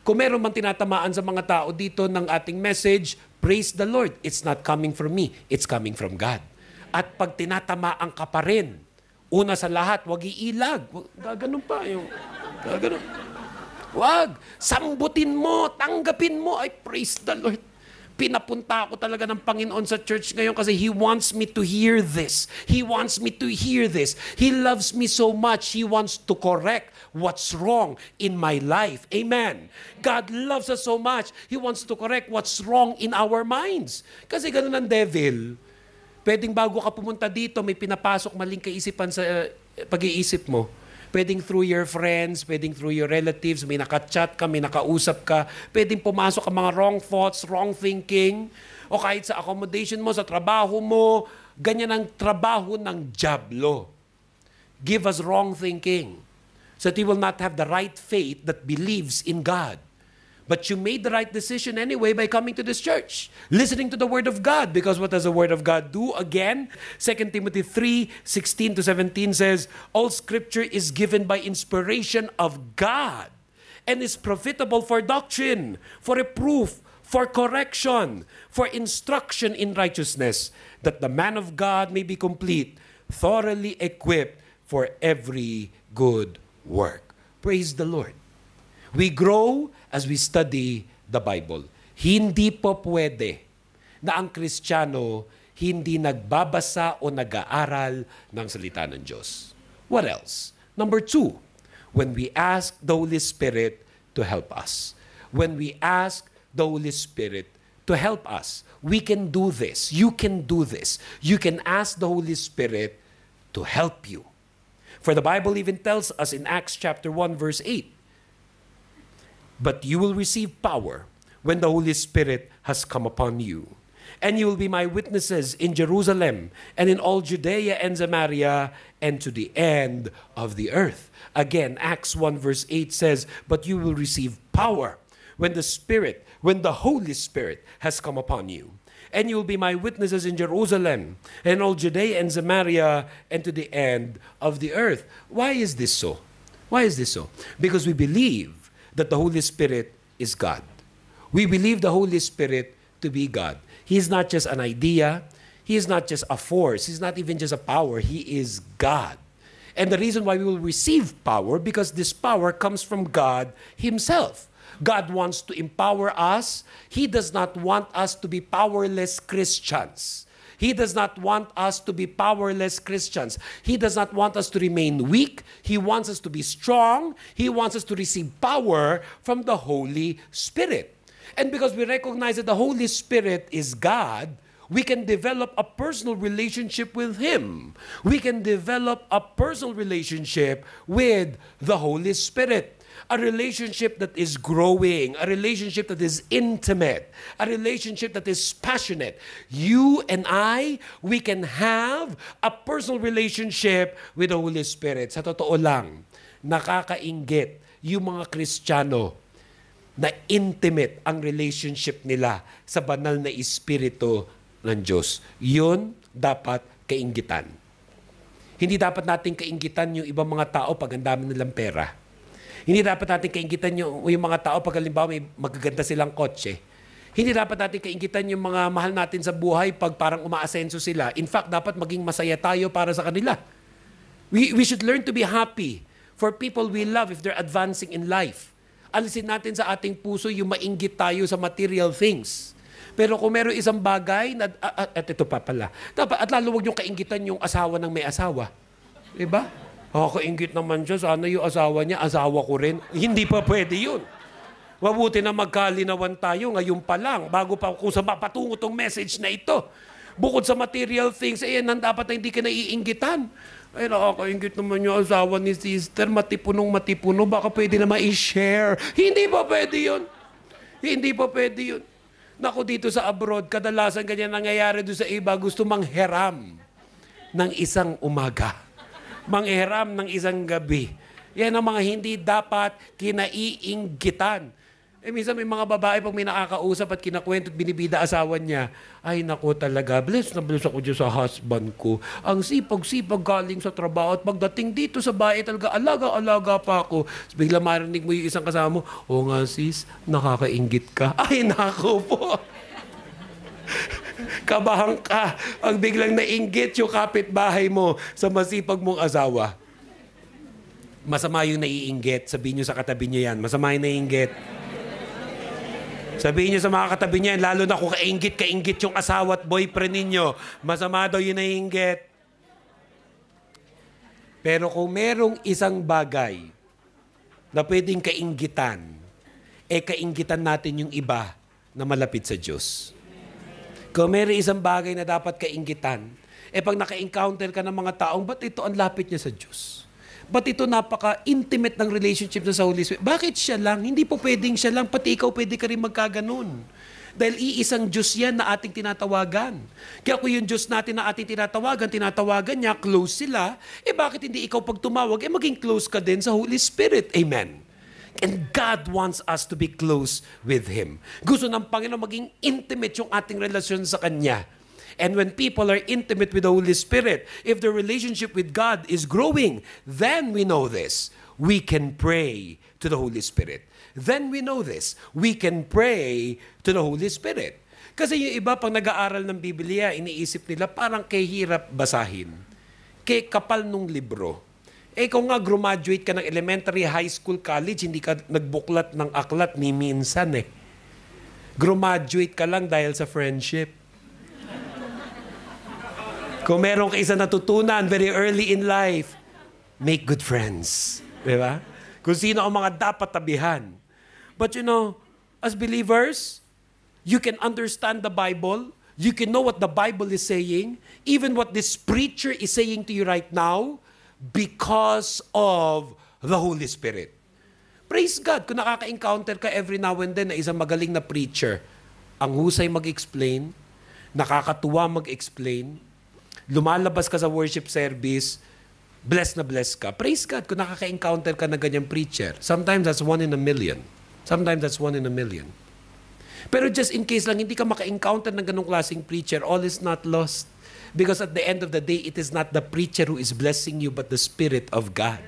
Kung meron man tinatamaan sa mga tao dito ng ating message, praise the Lord. It's not coming from me. It's coming from God. At pag tinatamaan ka pa rin, una sa lahat, wag iilag. Gaganon pa yung... Gaganon. Wag. Sambutin mo. Tanggapin mo. Ay, praise the Lord. Pinapunta ako talaga ng Panginoon sa church ngayon kasi He wants me to hear this. He wants me to hear this. He loves me so much. He wants to correct what's wrong in my life. Amen. God loves us so much. He wants to correct what's wrong in our minds. Kasi ganun ang devil. Pwedeng bago ka pumunta dito, may pinapasok maling kaisipan sa pag-iisip mo. Pwedeng through your friends, pwedeng through your relatives, may nakachat ka, may nakausap ka, pwedeng pumasok ang mga wrong thoughts, wrong thinking, o kahit sa accommodation mo, sa trabaho mo, ganyan ang trabaho ng dyablo. Give us wrong thinking so that you will not have the right faith that believes in God. But you made the right decision anyway by coming to this church, listening to the Word of God. Because what does the Word of God do? Again, 2 Timothy 3:16-17 says, all Scripture is given by inspiration of God and is profitable for doctrine, for reproof, for correction, for instruction in righteousness, that the man of God may be complete, thoroughly equipped for every good work. Praise the Lord. We grow as we study the Bible. Hindi po pwede na ang Kristiyano hindi nagbabasa o nag-aaral ng salita ng Diyos. What else? Number 2, when we ask the Holy Spirit to help us. When we ask the Holy Spirit to help us, we can do this. You can do this. You can ask the Holy Spirit to help you. For the Bible even tells us in Acts chapter 1 verse 8, but you will receive power when the Holy Spirit has come upon you. And you will be my witnesses in Jerusalem and in all Judea and Samaria and to the end of the earth. Again, Acts 1 verse 8 says, but you will receive power when the Holy Spirit has come upon you. And you will be my witnesses in Jerusalem and all Judea and Samaria and to the end of the earth. Why is this so? Why is this so? Because we believe that the Holy Spirit is God. We believe the Holy Spirit to be God. He is not just an idea. He is not just a force. He's not even just a power. He is God. And the reason why we will receive power, because this power comes from God Himself. God wants to empower us. He does not want us to be powerless Christians. He does not want us to be powerless Christians. He does not want us to remain weak. He wants us to be strong. He wants us to receive power from the Holy Spirit. And because we recognize that the Holy Spirit is God, we can develop a personal relationship with Him. We can develop a personal relationship with the Holy Spirit. A relationship that is growing, a relationship that is intimate, a relationship that is passionate. You and I, we can have a personal relationship with the Holy Spirit. Sa totoo lang, nakakainggit yung mga Kristiyano na intimate ang relationship nila sa banal na Espiritu ng Diyos. Yun dapat kainggitan. Hindi dapat natin kainggitan yung ibang mga tao pag ang dami nilang pera. Hindi dapat natin kainggitan yung mga tao pag halimbawa may magaganda silang kotse. Hindi dapat natin kainggitan yung mga mahal natin sa buhay pag parang umaasenso sila. In fact, dapat maging masaya tayo para sa kanila. We should learn to be happy for people we love if they're advancing in life. Alisin natin sa ating puso yung mainggit tayo sa material things. Pero kung meron isang bagay, at ito pa pala, dapat, at lalo huwag yung kainggitan yung asawa ng may asawa. Diba? Kainggit naman siya, sana yung asawa niya, asawa ko rin. Hindi pa pwede yun. Mabuti na magkalinawan tayo ngayon pa lang, bago pa kung sa mapatungo tong message na ito. Bukod sa material things, yan dapat na hindi ka naiinggitan. Ay, nakakaingit naman yung asawa ni sister, matipunong-matipuno, baka pwede na ma-share. Hindi pa pwede yun. Hindi pa pwede yun. Naku, dito sa abroad, kadalasan ganyan nangyayari doon sa iba, gusto manghiram ng isang umaga. Manghiram ng isang gabi. Yan ang mga hindi dapat kinaiinggitan. Minsan may mga babae pag may nakakausap at kinakwento at binibida asawa niya, ay nako talaga, bless na bless ako dyan sa husband ko. Ang sipag-sipag galing sa trabaho at pagdating dito sa bahay talaga, alaga-alaga pa ako. So, bigla marinig mo yung isang kasama mo, o nga sis, nakakainggit ka. Ay nako po. Kabahan ka pag biglang nainggit yung kapitbahay mo sa masipag mong asawa. Masama yung naiinggit. Sabihin nyo sa katabi nyo yan. Masama yung naiinggit. Sabihin nyo sa mga katabi nyo yan, lalo na kung kainggit yung asawa at boyfriend ninyo. Masama daw yung naiinggit. Pero kung merong isang bagay na pwedeng kainggitan, kainggitan natin yung iba na malapit sa Diyos. Kung meron isang bagay na dapat kainggitan, pag naka-encounter ka ng mga taong, ba't ito ang lapit niya sa Diyos? Ba't ito napaka-intimate ng relationship sa Holy Spirit? Bakit siya lang? Hindi po pwedeng siya lang. Pati ikaw pwede ka rin magkaganon. Dahil iisang Diyos yan na ating tinatawagan. Kaya kung yung Diyos natin na ating tinatawagan niya, close sila, bakit hindi ikaw pag tumawag, maging close ka din sa Holy Spirit? Amen. And God wants us to be close with Him. Gusto ng Panginoon maging intimate yung ating relasyon sa Kanya. And when people are intimate with the Holy Spirit, if their relationship with God is growing, then we know this. We can pray to the Holy Spirit. Then we know this. We can pray to the Holy Spirit. Kasi yung iba, pag nag-aaral ng Biblia, iniisip nila parang kahirap basahin. Kay kapal nung libro. Kung nga graduate ka ng elementary, high school, college, hindi ka nagbuklat ng aklat ni minsan Graduate ka lang dahil sa friendship. Kung meron ka isa natutunan very early in life, make good friends. Diba? Kung sino ang mga dapat tabihan. But as believers, you can understand the Bible. You can know what the Bible is saying. Even what this preacher is saying to you right now because of the Holy Spirit. Praise God. Kung nakaka-encounter ka every now and then na isang magaling na preacher, ang husay mag-explain, nakakatuwa mag-explain, lumalabas ka sa worship service, blessed na blessed ka. Praise God kung nakaka-encounter ka na ganyang preacher. Sometimes that's 1 in a million. Sometimes that's 1 in a million. Pero just in case lang, hindi ka maka-encounter ng ganong klaseng preacher, all is not lost. Because at the end of the day, it is not the preacher who is blessing you, but the Spirit of God.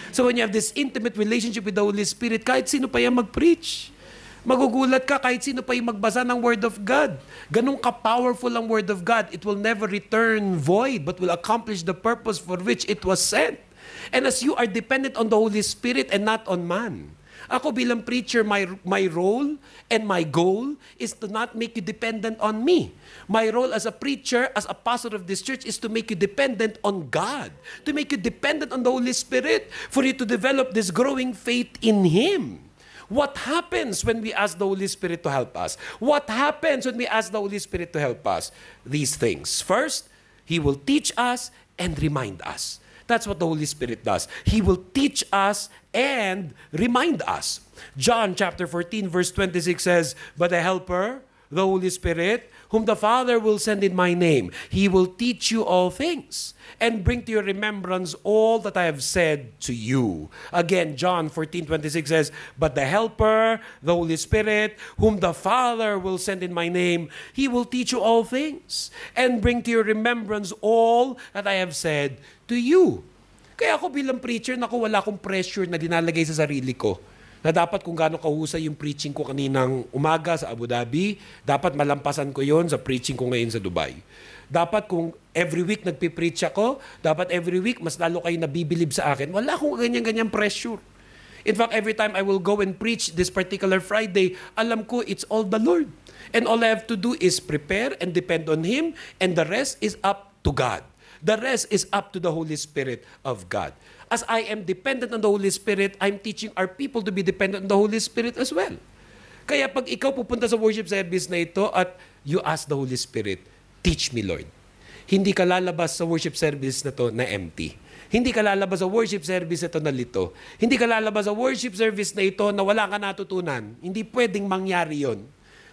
So when you have this intimate relationship with the Holy Spirit, kahit sino pa yan mag-preach, magugulat ka kahit sino pa yung magbasa ng Word of God. Ganun ka-powerful ang Word of God. It will never return void, but will accomplish the purpose for which it was sent. And as you are dependent on the Holy Spirit and not on man. Ako bilang preacher, my role and my goal is to not make you dependent on me. My role as a preacher, as a pastor of this church, is to make you dependent on God. To make you dependent on the Holy Spirit. For you to develop this growing faith in Him. What happens when we ask the Holy Spirit to help us? What happens when we ask the Holy Spirit to help us? These things. First, He will teach us and remind us. That's what the Holy Spirit does. He will teach us and remind us. John chapter 14 verse 26 says, "But the Helper, the Holy Spirit, whom the Father will send in my name. He will teach you all things and bring to your remembrance all that I have said to you. Again, John 14:26 says, but the Helper, the Holy Spirit, whom the Father will send in my name, He will teach you all things and bring to your remembrance all that I have said to you. Kaya ako bilang preacher, naku, wala akong pressure na dinalagay sa sarili ko. Na dapat kung gaano kahusay yung preaching ko kaninang umaga sa Abu Dhabi, dapat malampasan ko yon sa preaching ko ngayon sa Dubai. Dapat kung every week nagpipreach ako, dapat every week mas lalo kayo nabibilib sa akin. Wala akong ganyan-ganyan pressure. In fact, every time I will go and preach this particular Friday, alam ko it's all the Lord. And all I have to do is prepare and depend on Him, and the rest is up to God. The rest is up to the Holy Spirit of God. As I am dependent on the Holy Spirit, I'm teaching our people to be dependent on the Holy Spirit as well. Kaya pag ikaw pupunta sa worship service na ito at you ask the Holy Spirit, teach me, Lord. Hindi ka lalabas sa worship service na to na empty. Hindi ka lalabas sa worship service na to na lito. Hindi ka lalabas sa worship service na ito na wala ka natutunan. Hindi pwedeng mangyari yon.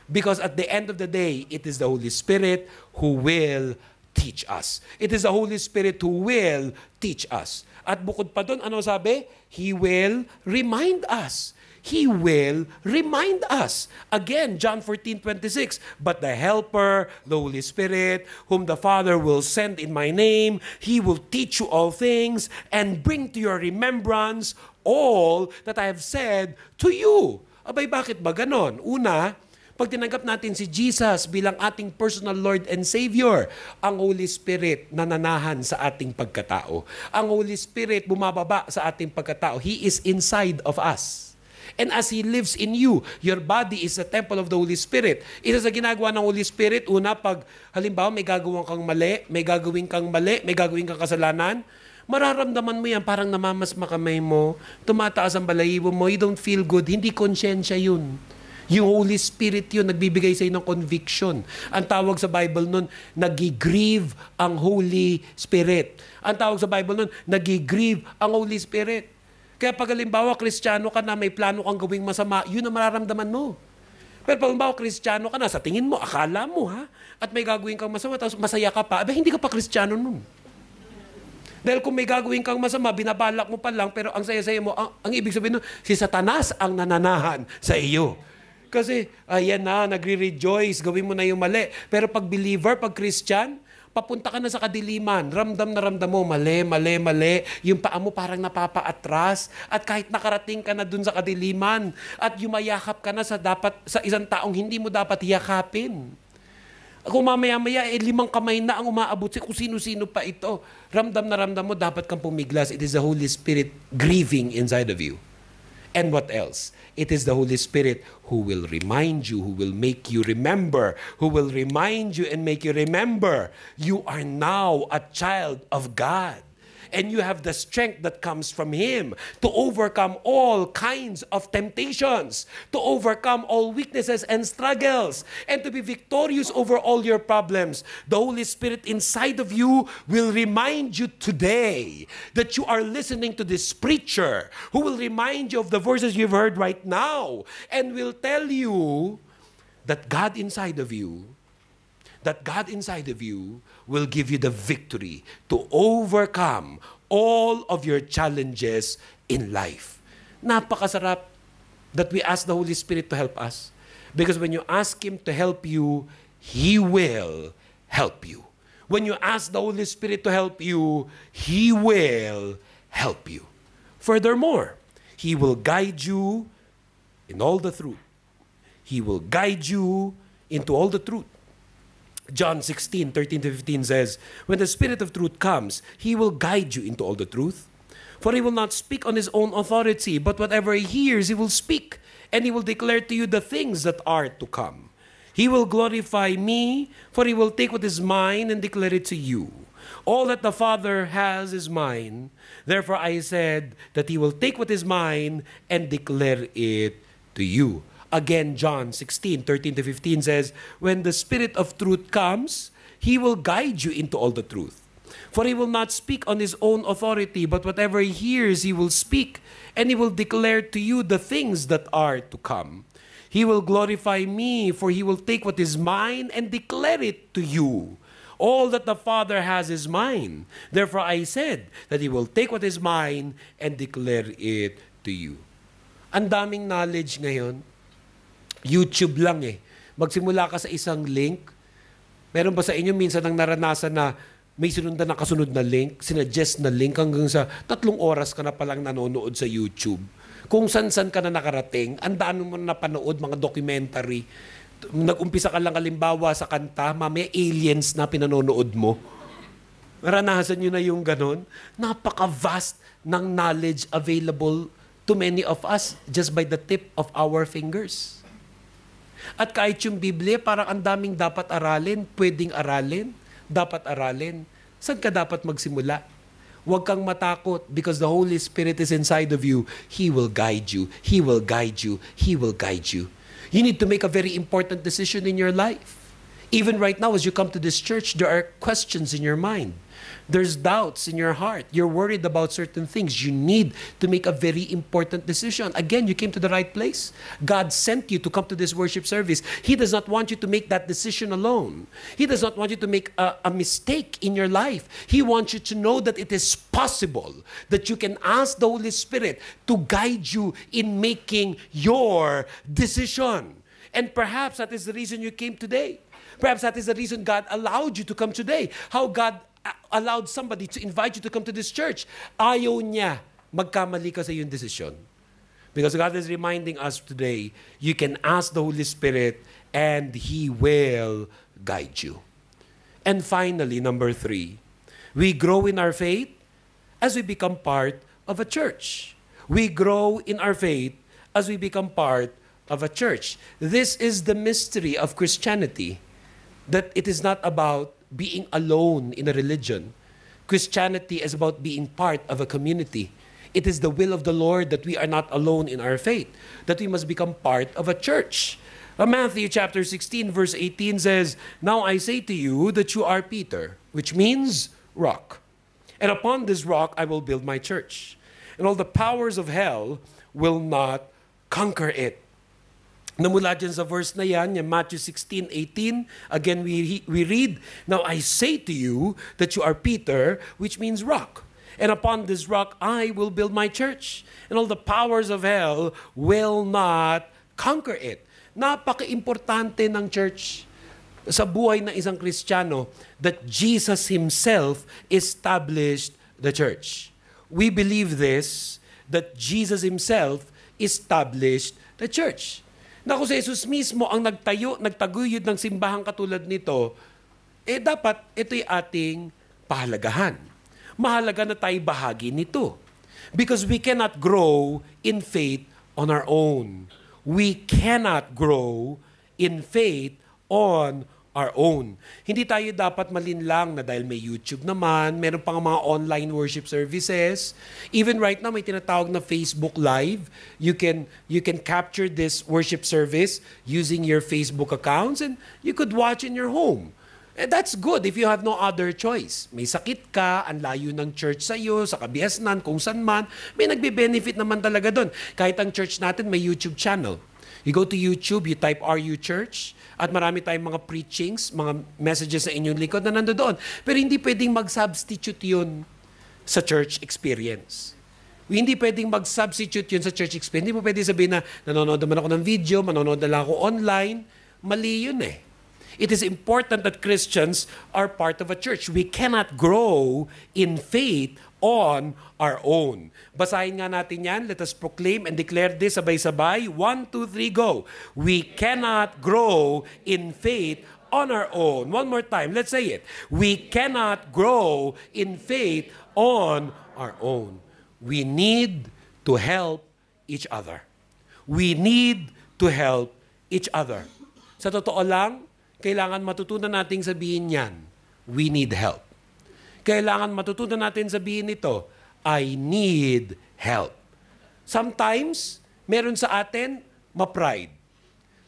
Because at the end of the day, it is the Holy Spirit who will teach us. It is the Holy Spirit who will teach us. At bukod pa doon, ano sabi? He will remind us. He will remind us. Again, John 14:26, but the Helper, the Holy Spirit, whom the Father will send in my name, He will teach you all things and bring to your remembrance all that I have said to you. Abay, bakit ba ganon? Una, pag tinanggap natin si Jesus bilang ating personal Lord and Savior, ang Holy Spirit nananahan sa ating pagkatao. Ang Holy Spirit bumababa sa ating pagkatao. He is inside of us. And as He lives in you, your body is a temple of the Holy Spirit. Isa sa ginagawa ng Holy Spirit, una, pag halimbawa may gagawin kang mali, may gagawin kang kasalanan, mararamdaman mo yan, parang namamasma kamay mo, tumataas ang balahibo mo, you don't feel good, hindi konsyensya yun. Yung Holy Spirit yun, nagbibigay sa ng conviction. Ang tawag sa Bible nun, nag-grieve ang Holy Spirit. Ang tawag sa Bible nun, nag-grieve ang Holy Spirit. Kaya pag halimbawa, Kristiyano ka na, may plano kang gawing masama, yun ang mararamdaman mo. Pero pag halimbawa, Kristiyano ka na, sa tingin mo, akala mo ha, at may gagawin kang masama, tapos masaya ka pa, hindi ka pa Kristiyano nun. Dahil kung may gagawin kang masama, binabalak mo pa lang, pero ang saya-saya mo, ang ibig sabihin nun, si Satanas ang nananahan sa iyo. Kasi, ayan na, nagre-rejoice, gawin mo na yung mali. Pero pag believer, pag Christian, papunta ka na sa kadiliman, ramdam na ramdam mo, mali. Yung paa mo parang napapaatras. At kahit nakarating ka na dun sa kadiliman, at yumayakap ka na sa isang taong hindi mo dapat yakapin. Kung mamaya-maya, 5 kamay na ang umaabot kung sino-sino pa ito. Ramdam na ramdam mo, dapat kang pumiglas. It is the Holy Spirit grieving inside of you. And what else? It is the Holy Spirit who will remind you, who will make you remember, who will remind you and make you remember. You are now a child of God. And you have the strength that comes from Him to overcome all kinds of temptations, to overcome all weaknesses and struggles, and to be victorious over all your problems. The Holy Spirit inside of you will remind you today that you are listening to this preacher who will remind you of the verses you've heard right now and will tell you that God inside of you will give you the victory to overcome all of your challenges in life. Napakasarap that we ask the Holy Spirit to help us. Because when you ask Him to help you, He will help you. When you ask the Holy Spirit to help you, He will help you. Furthermore, He will guide you in all the truth. He will guide you into all the truth. John 16:13-15 says, when the Spirit of truth comes, He will guide you into all the truth. For He will not speak on His own authority, but whatever He hears, He will speak, and He will declare to you the things that are to come. He will glorify Me, for He will take what is mine and declare it to you. All that the Father has is mine. Therefore I said that He will take what is mine and declare it to you. Again, John 16:13-15 says, when the Spirit of truth comes, He will guide you into all the truth. For He will not speak on His own authority, but whatever He hears, He will speak, and He will declare to you the things that are to come. He will glorify me, for he will take what is mine and declare it to you. All that the Father has is mine. Therefore I said that he will take what is mine and declare it to you. Ang daming knowledge ngayon. YouTube lang eh. Magsimula ka sa isang link. Meron ba sa inyo minsan ang naranasan na may sinundan na kasunod na link, sinuggest na link hanggang sa 3 oras ka na palang nanonood sa YouTube. Kung san-san ka na nakarating, ang daan mo na napanood, mga documentary. Nag-umpisa ka lang halimbawa sa kanta, mamaya aliens na pinanonood mo. Naranasan nyo na yung ganon? Napaka-vast ng knowledge available to many of us just by the tip of our fingers. At kahit yung Biblia, parang ang daming dapat aralin, pwedeng aralin, dapat aralin. Saan ka dapat magsimula? Huwag kang matakot because the Holy Spirit is inside of you. He will guide you. He will guide you. He will guide you. You need to make a very important decision in your life. Even right now, as you come to this church, there are questions in your mind. There's doubts in your heart. You're worried about certain things. You need to make a very important decision. Again, you came to the right place. God sent you to come to this worship service. He does not want you to make that decision alone. He does not want you to make a mistake in your life. He wants you to know that it is possible, that you can ask the Holy Spirit to guide you in making your decision. And perhaps that is the reason you came today. Perhaps that is the reason God allowed you to come today. How God allowed somebody to invite you to come to this church. Ayaw niya magkamali ka sa iyong desisyon. Because God is reminding us today, you can ask the Holy Spirit and He will guide you. And finally, number 3, we grow in our faith as we become part of a church. We grow in our faith as we become part of a church. This is the mystery of Christianity, that it is not about being alone in a religion. Christianity is about being part of a community. It is the will of the Lord that we are not alone in our faith, that we must become part of a church. Matthew chapter 16 verse 18 says, "Now I say to you that you are Peter," which means rock. "And upon this rock I will build my church, and all the powers of hell will not conquer it." Namula dyan sa verse na yan, yung Matthew 16:18, again we read, "Now I say to you that you are Peter," which means rock. "And upon this rock I will build my church, and all the powers of hell will not conquer it." Napaka-importante ng church sa buhay ng isang Kristiyano that Jesus Himself established the church. We believe this, that Jesus Himself established the church. Na kung si Jesus mismo ang nagtaguyod ng simbahang katulad nito, dapat ito'y ating pahalagahan. Mahalaga na tayo bahagi nito. Because we cannot grow in faith on our own. We cannot grow in faith on our own. Hindi tayo dapat malinlang na dahil may YouTube naman, meron pang mga online worship services. Even right now, may tinatawag na Facebook Live. You can capture this worship service using your Facebook accounts and you could watch in your home. And that's good if you have no other choice. May sakit ka, ang layo ng church sa iyo, sa Kabiasnan, kung saan man, may nagbe-benefit naman talaga doon. Kahit ang church natin may YouTube channel. You go to YouTube, you type RU Church, at marami tayong mga preachings, mga messages sa inyong likod na nandoon. Pero hindi pwedeng mag-substitute yun sa church experience. Hindi pwedeng mag-substitute yun sa church experience. Hindi mo pwedeng sabihin na nanonood naman ako ng video, manonood na lang ako online. Mali yun eh. It is important that Christians are part of a church. We cannot grow in faith on our own. Basahin nga natin yan. Let us proclaim and declare this sabay-sabay. 1, 2, 3, go. We cannot grow in faith on our own. One more time. Let's say it. We cannot grow in faith on our own. We need to help each other. We need to help each other. Sa totoo lang, kailangan matutunan nating sabihin yan, we need help. Kailangan matutunan natin sabihin ito, I need help. Sometimes, meron sa atin, ma-pride.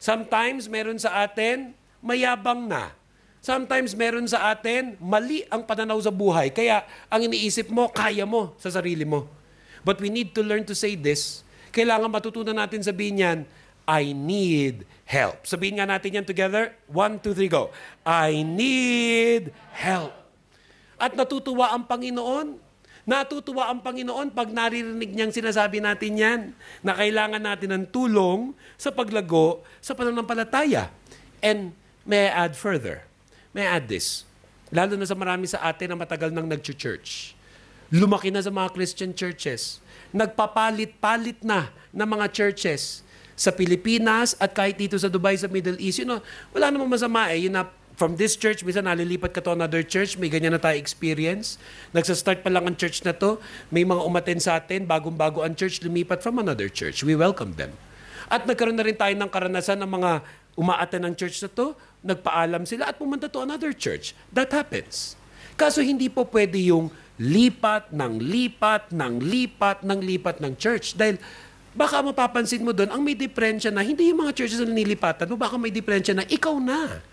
Sometimes, meron sa atin, mayabang na. Sometimes, meron sa atin, mali ang pananaw sa buhay. Kaya, ang iniisip mo, kaya mo sa sarili mo. But we need to learn to say this. Kailangan matutunan natin sabihin yan, I need help. Sabihin nga natin yan together. 1, 2, 3, go. I need help. At natutuwa ang Panginoon. Natutuwa ang Panginoon pag naririnig niyang sinasabi natin yan na kailangan natin ng tulong sa paglago sa pananampalataya. And may I add further? May I add this? Lalo na sa marami sa atin na matagal nang nag-church. Lumaki na sa mga Christian churches. Nagpapalit-palit na ng mga churches sa Pilipinas at kahit dito sa Dubai, sa Middle East. Wala namang masama eh. From this church, minsan nalilipat ka to another church, may ganyan na tayo experience. Nagsastart pa lang ang church na to, may mga umaten sa atin, bagong-bago ang church, lumipat from another church. We welcome them. At nagkaroon na rin tayo ng karanasan ng mga umaaten ng church na to, nagpaalam sila at pumunta to another church. That happens. Kaso hindi po pwede yung lipat ng church. Dahil baka mapapansin mo doon, ang may diferensya na hindi yung mga churches na nilipatan mo, baka may diferensya na ikaw na.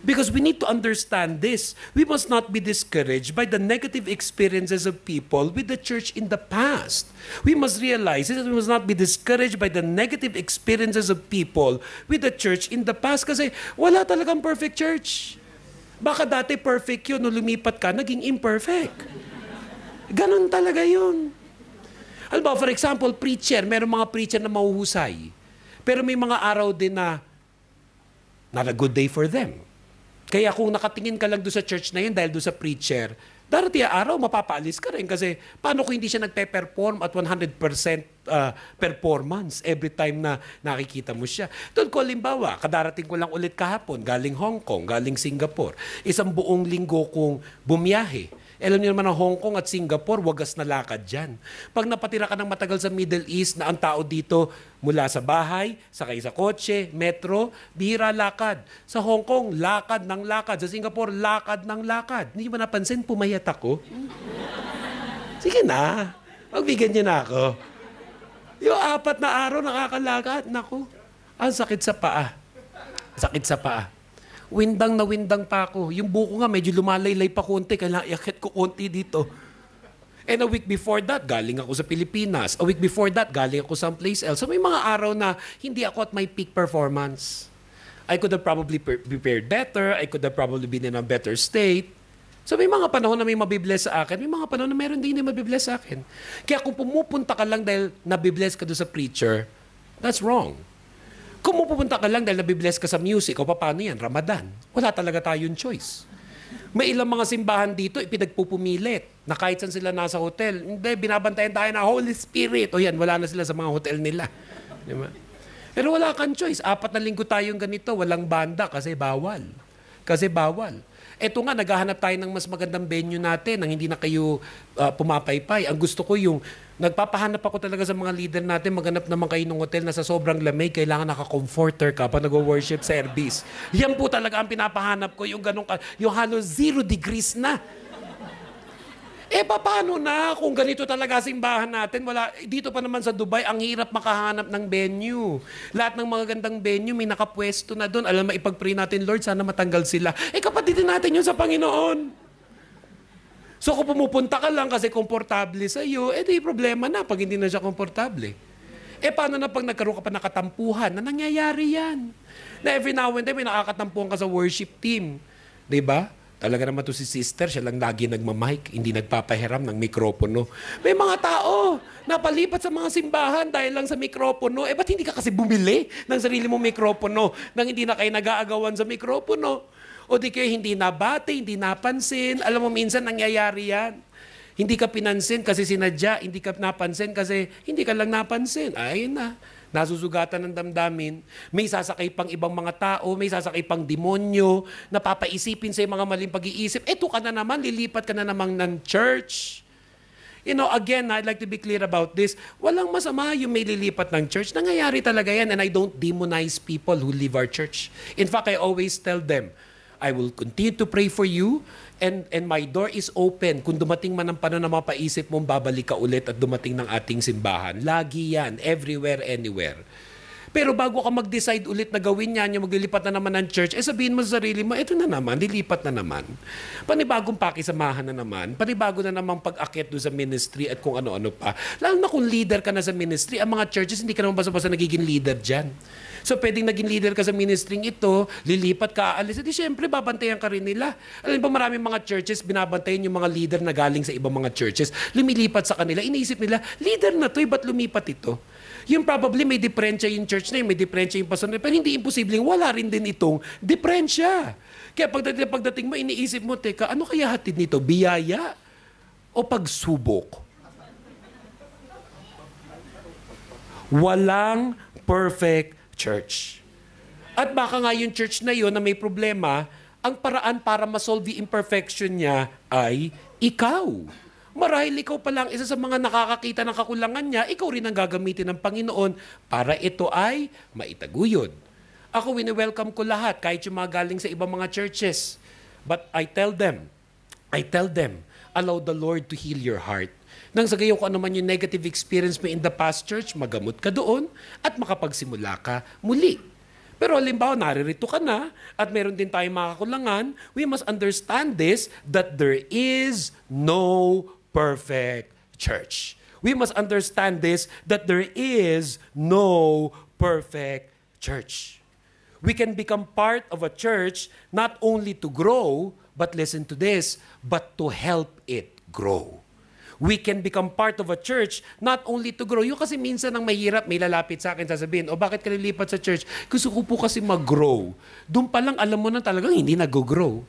Because we need to understand this. We must not be discouraged by the negative experiences of people with the church in the past. We must realize that we must not be discouraged by the negative experiences of people with the church in the past. Kasi wala talagang perfect church. Baka dati perfect yun, nung lumipat ka, naging imperfect. Ganon talaga yun. Halimbawa, for example, preacher. Meron mga preacher na mahuhusay. Pero may mga araw din na not a good day for them. Kaya kung nakatingin ka lang doon sa church na yun dahil doon sa preacher, darating araw, mapapaalis ka rin. Kasi paano kung hindi siya nagpe-perform at 100% performance every time na nakikita mo siya? Doon ko, halimbawa, kadarating ko lang ulit kahapon, galing Hong Kong, galing Singapore. Isang buong linggo kong bumiyahe. Alam niyo naman ang Hong Kong at Singapore, wagas na lakad dyan. Pag napatira ka ng matagal sa Middle East na ang tao dito mula sa bahay, sakay sa kotse, metro, bihira lakad. Sa Hong Kong, lakad ng lakad. Sa Singapore, lakad ng lakad. Hindi ba napansin, pumayat ako? Sige na, magbigyan niyo na ako. Yung 4 na araw nakakalakad, naku, ang sakit sa paa. Sakit sa paa. Windang na windang pa ako. Yung buko nga medyo lumalaylay pa konti. Kailangan iakit ko konti dito. And a week before that, galing ako sa Pilipinas. A week before that, galing ako someplace else. So may mga araw na hindi ako at my peak performance. I could have probably prepared better. I could have probably been in a better state. So may mga panahon na may mabibless sa akin. May mga panahon na meron din na mabibless sa akin. Kaya kung pumupunta ka lang dahil nabibless ka doon sa preacher, that's wrong. Kung pupunta ka lang dahil nabibless ka sa music, o paano yan? Ramadan. Wala talaga tayong choice. May ilang mga simbahan dito, ipinagpupumilit na kahit saan sila nasa hotel. Hindi, binabantayan tayo na Holy Spirit. O yan, wala na sila sa mga hotel nila. Diba? Pero wala kang choice. 4 na linggo tayong ganito, walang banda kasi bawal. Kasi bawal. Eto nga, naghahanap tayo ng mas magandang venue natin nang hindi na kayo pumapaypay. Ang gusto ko yung, nagpapahanap ako talaga sa mga leader natin, maghanap naman kayo ng hotel na sa sobrang lamig, kailangan naka-comforter ka pa nag-worship service. Yan po talaga ang pinapahanap ko, yung ganun, yung halos 0 degrees na. Paano na kung ganito talaga simbahan natin? Wala, dito pa naman sa Dubai, ang hirap makahanap ng venue. Lahat ng mga gandang venue, may nakapwesto na doon. Alam mo, ipag-pray natin, Lord, sana matanggal sila. Kapatid natin yun sa Panginoon. So kung pumupunta ka lang kasi komportable sa iyo, di problema na pag hindi na siya komportable. Paano na pag nagkaroon ka pa nakatampuhan? Na nangyayari yan. Na every now and then, may nakakatampuhan ka sa worship team. Diba? Talaga naman to si sister, siya lang lagi nagmamic, hindi nagpapahiram ng mikropono. May mga tao napalipat sa mga simbahan dahil lang sa mikropono. Ba't hindi ka kasi bumili ng sarili mong mikropono nang hindi na kayo nag-aagawan sa mikropono? O di kayo hindi nabate, hindi napansin. Alam mo, minsan nangyayari yan. Hindi ka pinansin kasi sinadya, hindi ka napansin kasi hindi ka lang napansin. Ayun na. Nasusugatan ng damdamin, may sasakay pang ibang mga tao, may sasakay pang demonyo, napapaisipin sa mga maling pag-iisip, eto ka na naman, lilipat ka na naman ng church. Again, I'd like to be clear about this. Walang masama yung may lilipat ng church. Nangyayari talaga yan, and I don't demonize people who leave our church. In fact, I always tell them, I will continue to pray for you and my door is open. Kung dumating man ang panahon na mapaisip mong babalik ka ulit at dumating ng ating simbahan, lagi yan, everywhere, anywhere. Pero bago ka mag-decide ulit na gawin yan, yung maglilipat na naman ng church, sabihin mo sa sarili mo, eto na naman, lilipat na naman. Panibagong pakisamahan na naman, panibago na naman pag-akit doon sa ministry at kung ano-ano pa. Lalo na kung leader ka na sa ministry, ang mga churches, hindi ka naman basta-basta nagiging leader dyan. So pwedeng naging leader ka sa ministering ito, lilipat ka, aalis, di syempre babantayan ka rin nila. Alam ba maraming mga churches, binabantayan yung mga leader na galing sa ibang mga churches, lumilipat sa kanila, iniisip nila, leader na to, ba't lumipat ito? Yung probably may diferensya yung church na yun, may diferensya yung pastor na yun, pero hindi imposibleng wala rin din itong diferensya. Kaya pagdating mo, iniisip mo, teka, ano kaya hatid nito? Biyaya o pagsubok? Walang perfect church. At baka nga yung church na yun na may problema, ang paraan para masolve yung imperfection niya ay ikaw. Marahil ikaw pa lang isa sa mga nakakakita ng kakulangan niya, ikaw rin ang gagamitin ng Panginoon para ito ay maitaguyod. Ako, wini-welcome ko lahat, kahit yung mga galing sa ibang mga churches. But I tell them, allow the Lord to heal your heart. Nang sa gayon kung ano man yung negative experience mo in the past church, magamot ka doon at makapagsimula ka muli. Pero halimbawa, naririto ka na at meron din tayong mga kakulangan, we must understand this, that there is no perfect church. We must understand this, that there is no perfect church. We can become part of a church not only to grow, but listen to this, but to help it grow. We can become part of a church not only to grow. Yung kasi minsan ang mahirap, may lalapit sa akin, sasabihin, o bakit ka nilipat sa church? Gusto ko po kasi mag-grow. Doon pa lang alam mo na talagang hindi nag-grow.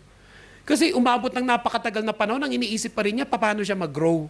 Kasi umabot ng napakatagal na panahon, ang iniisip pa rin niya, paano siya mag-grow.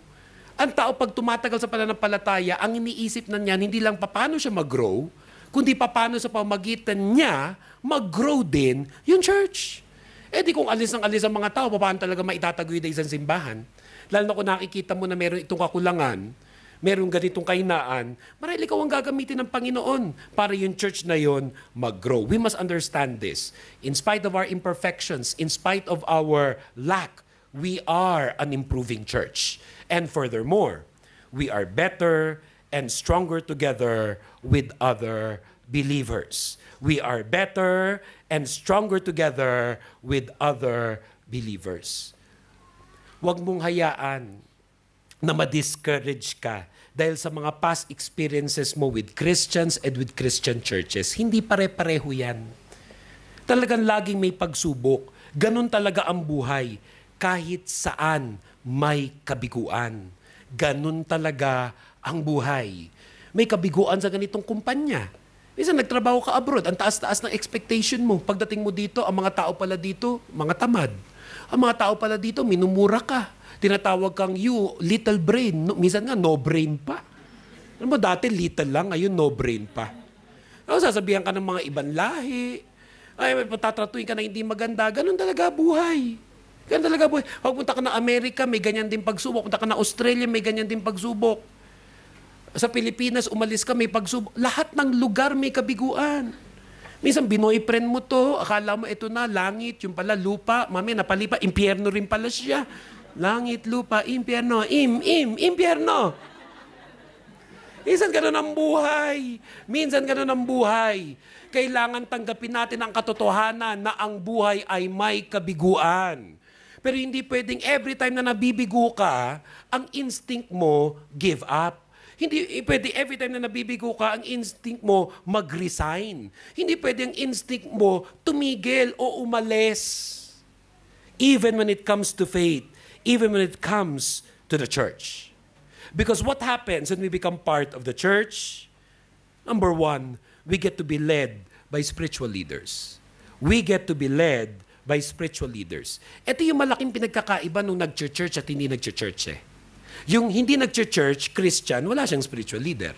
Ang tao pag tumatagal sa pananampalataya, ang iniisip na niyan, hindi lang paano siya mag-grow, kundi paano sa pamagitan niya, mag-grow din yung church. Eh di kung alis ng alis ang mga tao, paano talaga maitataguyod ang isang simbahan? Lalo na kung nakikita mo na meron itong kakulangan, meron ganitong kahinaan, marahil ikaw ang gagamitin ng Panginoon para yung church na yon mag-grow. We must understand this. In spite of our imperfections, in spite of our lack, we are an improving church. And furthermore, we are better and stronger together with other believers. We are better and stronger together with other believers. Huwag mong hayaan na ma-discourage ka dahil sa mga past experiences mo with Christians and with Christian churches. Hindi pare-pareho yan. Talagang laging may pagsubok. Ganon talaga ang buhay. Kahit saan may kabiguan. Ganon talaga ang buhay. May kabiguan sa ganitong kumpanya. Minsan nagtrabaho ka abroad, ang taas-taas ng expectation mo. Pagdating mo dito, ang mga tao pala dito, mga tamad. Ang mga tao pala dito, minumura ka. Tinatawag kang you, little brain. No, minsan nga, no brain pa. Ano mo, dati little lang, ngayon no brain pa. O, sasabihan ka ng mga ibang lahi. Ay, patatratuin ka na hindi maganda. Ganun talaga buhay. Ganun talaga buhay. Pag punta ka na Amerika, may ganyan din pagsubok. Punta ka na Australia, may ganyan din pagsubok. Sa Pilipinas, umalis ka, may pagsubok. Lahat ng lugar may kabiguan. Minsan, binoyfriend mo to, akala mo ito na, langit, yung pala, lupa, mami, napalipa, impyerno rin pala siya. Langit, lupa, impyerno, impyerno. Minsan ganun ang buhay. Minsan ganun ang buhay. Kailangan tanggapin natin ang katotohanan na ang buhay ay may kabiguan. Pero hindi pwedeng every time na nabibigo ka, ang instinct mo, give up. Hindi pwede every time na nabibigo ka, ang instinct mo mag-resign. Hindi pwede ang instinct mo tumigil o umalis. Even when it comes to faith, even when it comes to the church. Because what happens when we become part of the church? Number one, we get to be led by spiritual leaders. We get to be led by spiritual leaders. Ito yung malaking pinagkakaiba nung nag-church at hindi nag-church eh. Yung hindi nag-church, Christian, wala siyang spiritual leader.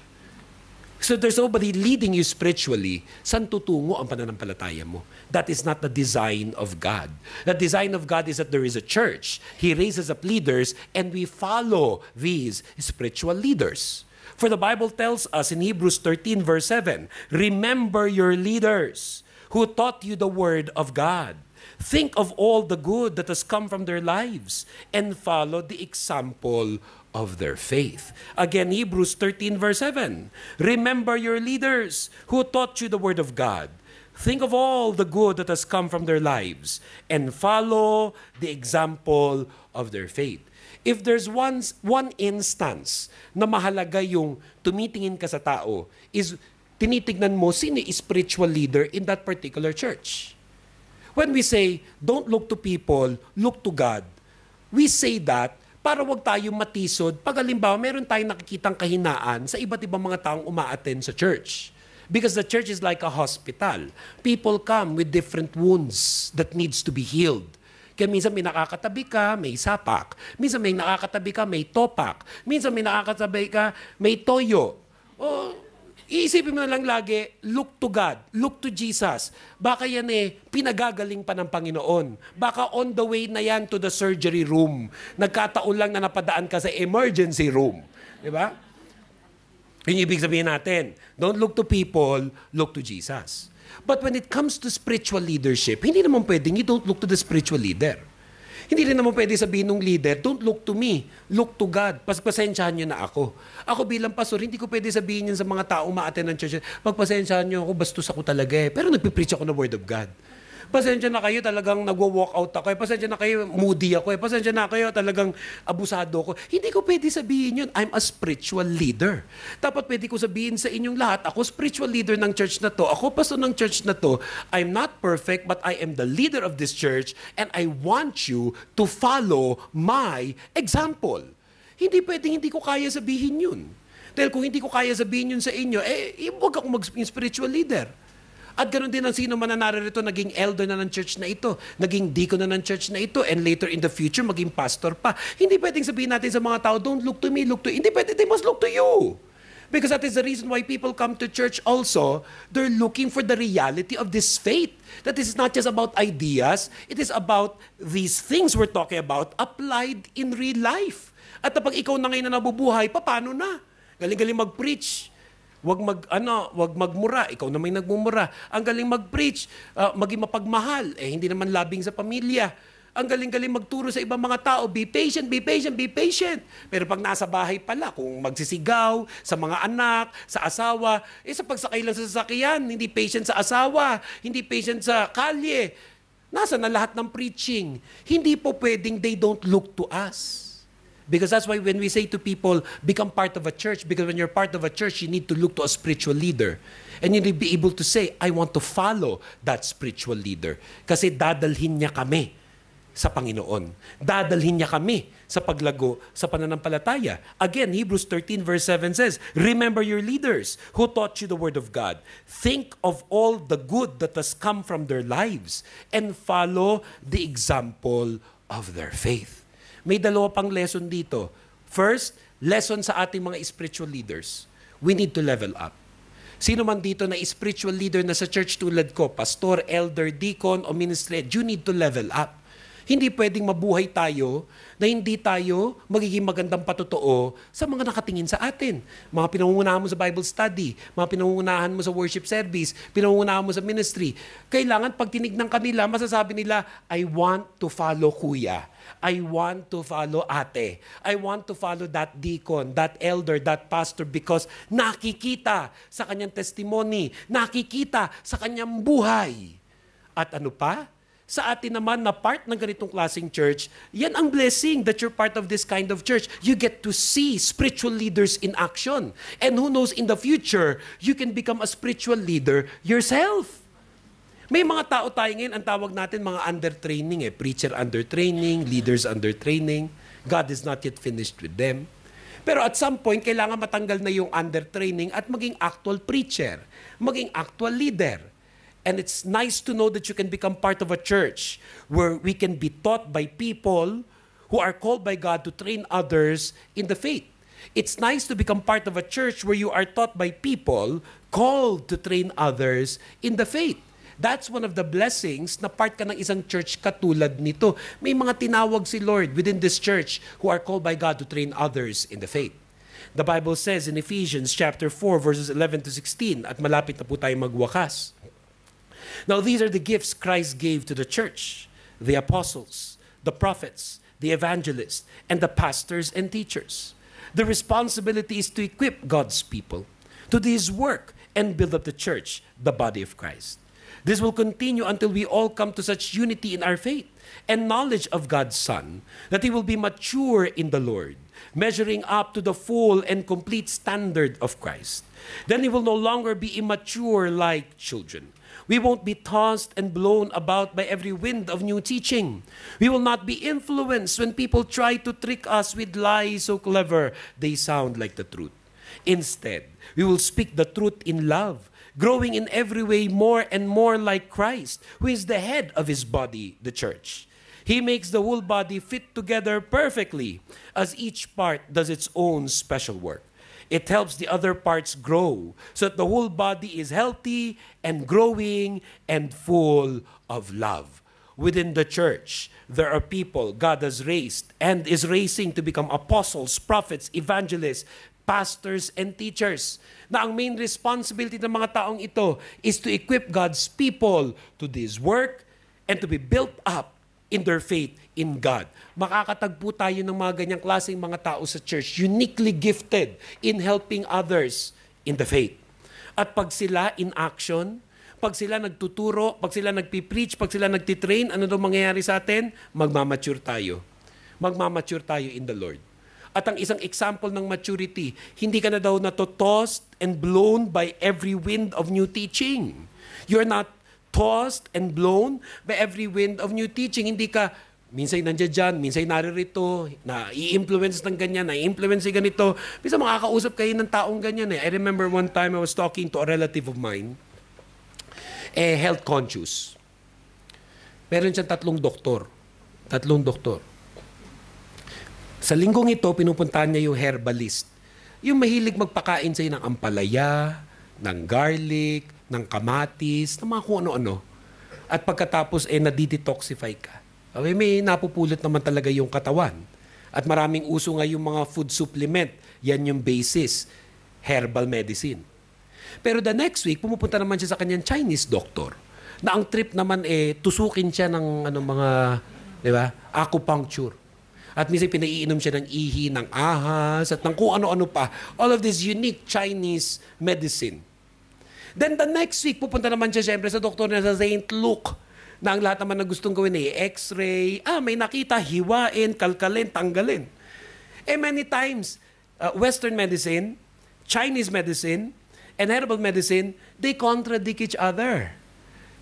So there's nobody leading you spiritually. Saan tutungo ang pananampalataya mo? That is not the design of God. The design of God is that there is a church. He raises up leaders and we follow these spiritual leaders. For the Bible tells us in Hebrews 13 verse 7, remember your leaders who taught you the word of God. Think of all the good that has come from their lives and follow the example of their faith. Again, Hebrews 13 verse 7. Remember your leaders who taught you the word of God. Think of all the good that has come from their lives and follow the example of their faith. If there's one instance na mahalaga yung tumitingin ka sa tao is tinitignan mo sino yung spiritual leader in that particular church. When we say, don't look to people, look to God, we say that para wag tayong matisod pag halimbawa meron tayong nakikitang kahinaan sa iba't ibang mga taong uma-attend sa church. Because the church is like a hospital. People come with different wounds that needs to be healed. Kaya minsan may nakakatabi ka, may sapak. Minsan may nakakatabi ka, may topak. Minsan may nakakatabi ka, may toyo. O, iisipin mo na lang lagi, look to God, look to Jesus. Baka yan pinagagaling pa ng Panginoon. Baka on the way na yan to the surgery room. Nagkataon lang na napadaan ka sa emergency room. Diba? Yung ibig sabihin natin, don't look to people, look to Jesus. But when it comes to spiritual leadership, hindi naman pwedeng you don't look to the spiritual leader. Hindi rin naman pwede sabihin ng leader, don't look to me, look to God. Pasensyahan nyo na ako. Ako bilang pastor, hindi ko pwede sabihin yun sa mga taong ma-attend ng church. Pagpasensyahan nyo ako, bastos ako talaga Pero nagpipreach ako ng Word of God. Pasensya na kayo, talagang nagwo-walk out ako. Pasensya na kayo, moody ako. Pasensya na kayo, talagang abusado ako. Hindi ko pwede sabihin yun. I'm a spiritual leader. Dapat pwede ko sabihin sa inyong lahat, ako spiritual leader ng church na to. Ako pastor ng church na to. I'm not perfect, but I am the leader of this church and I want you to follow my example. Hindi pwedeng hindi ko kaya sabihin yun. Dahil kung hindi ko kaya sabihin yun sa inyo, huwag akong maging spiritual leader. At ganoon din ang sino man na naririto, naging elder na ng church na ito, naging deacon na ng church na ito, and later in the future, maging pastor pa. Hindi pwedeng sabihin natin sa mga tao, don't look to me, look to you. Hindi pwede, they must look to you. Because that is the reason why people come to church also. They're looking for the reality of this faith. That this is not just about ideas, it is about these things we're talking about applied in real life. At kapag ikaw na ngayon na nabubuhay, paano na? Galing-galing mag-preach. Wag magmura. Ikaw na may nagmumura. Ang galing mag-preach, maging mapagmahal. Hindi naman labing sa pamilya. Ang galing-galing magturo sa ibang mga tao, be patient, be patient, be patient. Pero pag nasa bahay pala, kung magsisigaw sa mga anak, sa asawa, sa pagsakay lang sa sasakyan, hindi patient sa asawa, hindi patient sa kalye. Nasa na lahat ng preaching. Hindi po pwedeng they don't look to us. Because that's why when we say to people, become part of a church, because when you're part of a church, you need to look to a spiritual leader. And you need to be able to say, I want to follow that spiritual leader. Kasi dadalhin niya kami sa Panginoon. Dadalhin niya kami sa paglago sa pananampalataya. Again, Hebrews 13 verse 7 says, remember your leaders who taught you the word of God. Think of all the good that has come from their lives and follow the example of their faith. May dalawa pang lesson dito. First, lesson sa ating mga spiritual leaders. We need to level up. Sino man dito na spiritual leader na sa church tulad ko, pastor, elder, deacon, o ministry, you need to level up. Hindi pwedeng mabuhay tayo na hindi tayo magiging magandang patotoo sa mga nakatingin sa atin. Mga pinangungunahan mo sa Bible study, mga pinangungunahan mo sa worship service, pinangungunahan mo sa ministry. Kailangan pag tinignan kanila, masasabi nila, I want to follow kuya. I want to follow ate. I want to follow that deacon, that elder, that pastor because nakikita sa kanyang testimony, nakikita sa kanyang buhay. At ano pa? Sa atin naman na part ng ganitong klaseng church, yan ang blessing that you're part of this kind of church. You get to see spiritual leaders in action. And who knows, in the future, you can become a spiritual leader yourself. May mga tao tayo ngayon, ang tawag natin mga under training. Preacher under training, leaders under training. God is not yet finished with them. Pero at some point, kailangan matanggal na yung under training at maging actual preacher, maging actual leader. And it's nice to know that you can become part of a church where we can be taught by people who are called by God to train others in the faith. It's nice to become part of a church where you are taught by people called to train others in the faith. That's one of the blessings na part ka ng isang church katulad nito. May mga tinawag si Lord within this church who are called by God to train others in the faith. The Bible says in Ephesians chapter 4 verses 11 to 16, at malapit na po tayo magwakas. Now, these are the gifts Christ gave to the church, the apostles, the prophets, the evangelists, and the pastors and teachers. The responsibility is to equip God's people to do His work and build up the church, the body of Christ. This will continue until we all come to such unity in our faith and knowledge of God's Son, that He will be mature in the Lord, measuring up to the full and complete standard of Christ. Then we will no longer be immature like children. We won't be tossed and blown about by every wind of new teaching. We will not be influenced when people try to trick us with lies so clever they sound like the truth. Instead, we will speak the truth in love, growing in every way more and more like Christ, who is the head of his body, the church. He makes the whole body fit together perfectly as each part does its own special work. It helps the other parts grow so that the whole body is healthy and growing and full of love. Within the church, there are people God has raised and is raising to become apostles, prophets, evangelists, pastors, and teachers. Na ang main responsibility ng mga taong ito is to equip God's people to this work and to be built up in their faith in God. Makakatagpo tayo ng mga ganyang klaseng mga tao sa church, uniquely gifted in helping others in the faith. At pag sila in action, pag sila nagtuturo, pag sila nagpipreach, pag sila nagtitrain, ano daw mangyayari sa atin? Magmamature tayo. Magmamature tayo in the Lord. At ang isang example ng maturity, hindi ka na daw tossed and blown by every wind of new teaching. You're not tossed and blown by every wind of new teaching. Hindi ka, minsan nandiyan dyan, minsan naririto, na-i-influence ng ganyan, na-i-influence ganito. Minsan makakausap kayo ng taong ganyan eh. I remember one time I was talking to a relative of mine, health conscious. Meron siyang tatlong doktor. Sa linggong ito, pinupuntahan niya yung herbalist. Yung mahilig magpakain sa'yo ng ampalaya, ng garlic, ng kamatis, ng mga kung ano-ano. At pagkatapos, nadidetoxify ka. Okay, may napupulot naman talaga yung katawan. At maraming uso nga yung mga food supplement. Yan yung basis. Herbal medicine. Pero the next week, pumupunta naman siya sa kanyang Chinese doctor. Na ang trip naman tusukin siya ng mga, di ba, acupuncture. At minsan pinaiinom siya ng ihi, ng ahas, at ng kung ano-ano pa. All of this unique Chinese medicine. Then the next week, pupunta naman siya siyempre sa doktor niya sa St. Luke na ang lahat naman na gustong gawin X-ray, may nakita, hiwain, kalkalin, tanggalin. Many times, Western medicine, Chinese medicine, and herbal medicine, they contradict each other.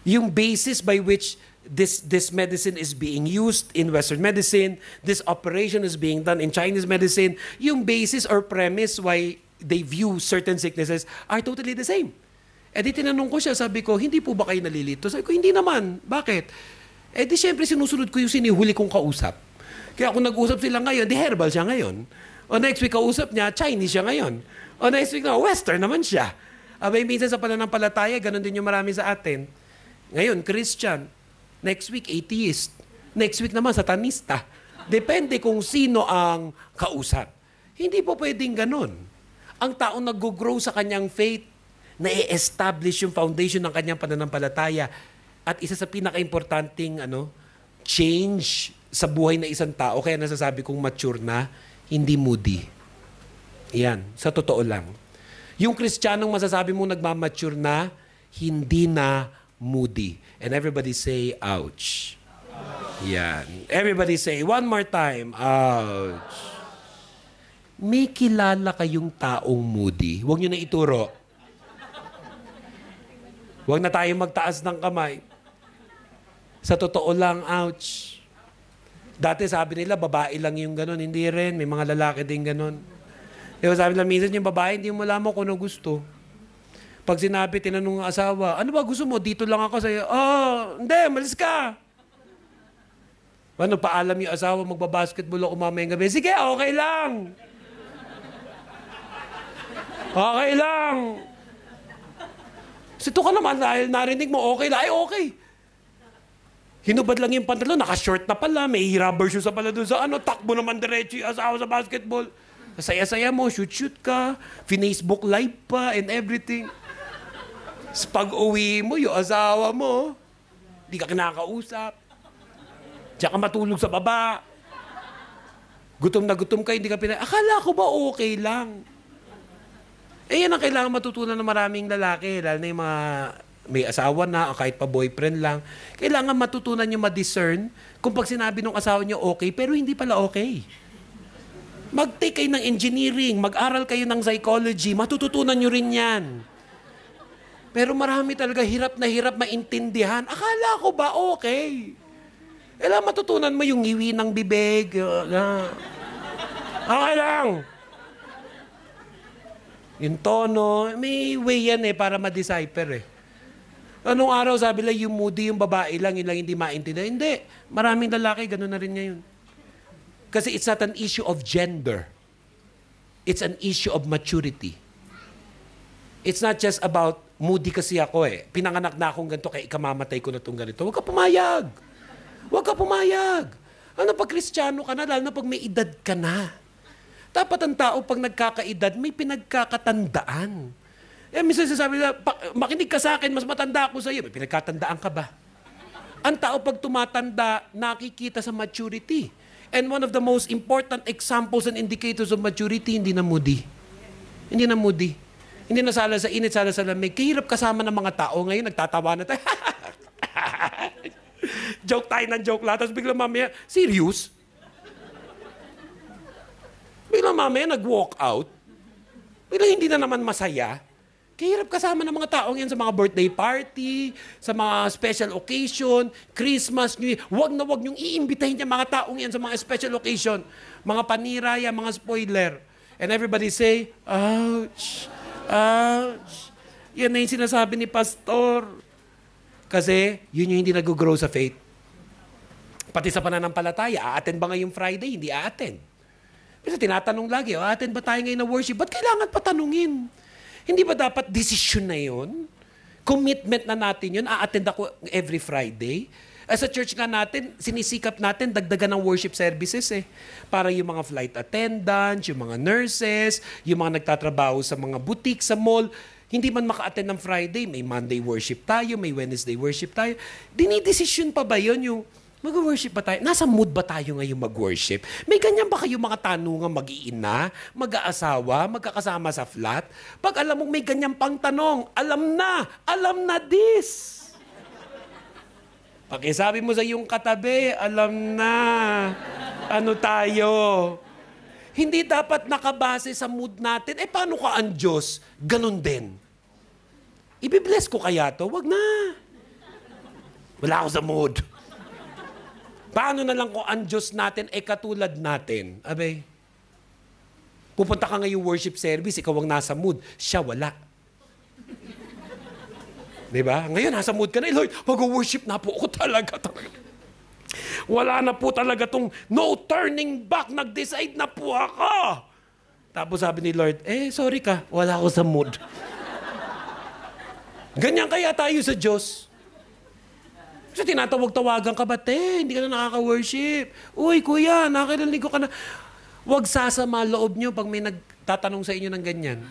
Yung basis by which this medicine is being used in Western medicine, this operation is being done in Chinese medicine, yung basis or premise why they view certain sicknesses are totally the same. Di tinanong ko siya, sabi ko, hindi po ba kayo nalilito? Sabi ko, hindi naman. Bakit? Di syempre sinusunod ko yung sinihuli kong kausap. Kaya kung nag-usap sila ngayon, di herbal siya ngayon. O next week kausap niya, Chinese siya ngayon. O next week na, Western naman siya. Abay, minsan sa pananampalataya, ganun din yung marami sa atin. Ngayon, Christian. Next week, atheist. Next week naman, satanista. Depende kung sino ang kausap. Hindi po pwedeng ganun. Ang taong nag-grow sa kanyang faith, na-establish yung foundation ng kanyang pananampalataya. At isa sa pinaka-importanting change sa buhay na isang tao, kaya nasasabi kong mature na, hindi moody. Yan, sa totoo lang. Yung Kristiyanong masasabi mong nagmamature na, hindi na moody. And everybody say, ouch. Yan. Everybody say, one more time, ouch. May kilala kayong taong moody. Huwag nyo na ituro. Huwag na tayo magtaas ng kamay. Sa totoo lang, ouch. Dati sabi nila, babae lang yung ganon. Hindi rin. May mga lalaki din ganon. Diba sabi nila, minsan yung babae, hindi mo malaman kung ano gusto. Pag sinabi, tinanong ng asawa, ano ba gusto mo? Dito lang ako sa'yo. Hindi, malis ka. Ano, paalam yung asawa, magbabasketball ako mamayang gabi. Sige, okay lang. Okay lang. Sito ka naman dahil narinig mo, okay lang. Ay, okay. Hinubad lang yung pantalon, naka-short na pala, may rubber shoes na pala doon sa takbo naman diretso yung asawa sa basketball. Saya-saya mo, shoot-shoot ka, Facebook live pa, and everything. Pag-uwi mo, yung asawa mo, di ka kinakausap. Diyan ka matulog sa baba. Gutom na gutom ka, hindi ka akala ko ba okay lang? Yan ang kailangan matutunan ng maraming lalaki, lalo na yung mga may asawa na o kahit pa boyfriend lang. Kailangan matutunan nyo ma-discern kung pag sinabi ng asawa nyo okay, pero hindi pala okay. Mag-take kayo ng engineering, mag-aral kayo ng psychology, matututunan nyo rin yan. Pero marami talaga hirap na hirap maintindihan. Akala ko ba okay? Matutunan mo yung ngiwi ng bibig. Okay lang. Yung tono, may way yan para ma-decipher Anong araw sabi lang yung moody, yung babae lang, yun lang hindi maintindihan. Hindi. Maraming lalaki, gano'n na rin ngayon. Kasi it's not an issue of gender. It's an issue of maturity. It's not just about moody kasi ako Pinanganak na akong ganito, kaya ikamamatay ko na itong ganito. Huwag ka pumayag. Huwag ka pumayag. Pag Kristiyano ka na, lalo na pag may edad ka na. Dapat ang tao pag nagkakaedad, may pinagkakatandaan. Minsan sasabi na, makinig ka sa akin, mas matanda ako sa iyo. May pinagkatandaan ka ba? Ang tao pag tumatanda, nakikita sa maturity. And one of the most important examples and indicators of maturity, hindi na moody. Hindi na moody. Hindi na sala sa init, sala sa lamig. Kahirap kasama ng mga tao. Ngayon, nagtatawa na tayo. Joke tayo ng joke lahat. Tapos biglang mamaya, serious? Biglang mamaya, nag-walk out. Biglang hindi na naman masaya. Kahirap kasama ng mga taong yan sa mga birthday party, sa mga special occasion, Christmas, New Year. Huwag na huwag niyong iimbitahin yung mga taong yan sa mga special occasion. Mga paniraya, mga spoiler. And everybody say, ouch, ouch. Yan na yung sinasabi ni Pastor. Kasi yun yung hindi nag-grow sa faith. Pati sa pananampalataya, a-attend ba ngayong Friday? Hindi a-attend. Kasi tinatanong lagi, a-attend ba tayo ngayon na worship? Ba't kailangan patanungin? Hindi ba dapat desisyon na yun? Commitment na natin yun. A-attend ako every Friday. Sa church nga natin, sinisikap natin dagdagan ng worship services Para yung mga flight attendants, yung mga nurses, yung mga nagtatrabaho sa mga boutique, sa mall, hindi man maka-attend ng Friday, may Monday worship tayo, may Wednesday worship tayo. Dinidesisyon pa ba yun yung mag-worship ba tayo? Nasa mood ba tayo ngayon mag-worship? May ganyan ba kayo mga tanungan mag-iina, mag-aasawa, magkakasama sa flat? Pag alam mo may ganyan pang tanong, alam na this. Pakisabi mo sa iyong katabi, alam na. Ano tayo? Hindi dapat nakabase sa mood natin. Paano ka ang Diyos? Ganon din. Ibibless ko kaya to? Wag na. Wala ako sa mood. Paano na lang kung ang Diyos natin katulad natin? Abay, pupunta ka ngayong worship service, ikaw ang nasa mood, siya wala. Diba? Ngayon, nasa mood ka na, Lord, mag-worship na po ako talaga. Wala na po talaga tong no turning back, nag-decide na po ako. Tapos sabi ni Lord, sorry ka, wala ako sa mood. Ganyan kaya tayo sa Diyos. Kasi tinatawag-tawagan ka ba, hindi ka na nakaka-worship. Uy, kuya, nakakarinig ko ka na. Huwag sasama loob nyo pag may nagtatanong sa inyo ng ganyan.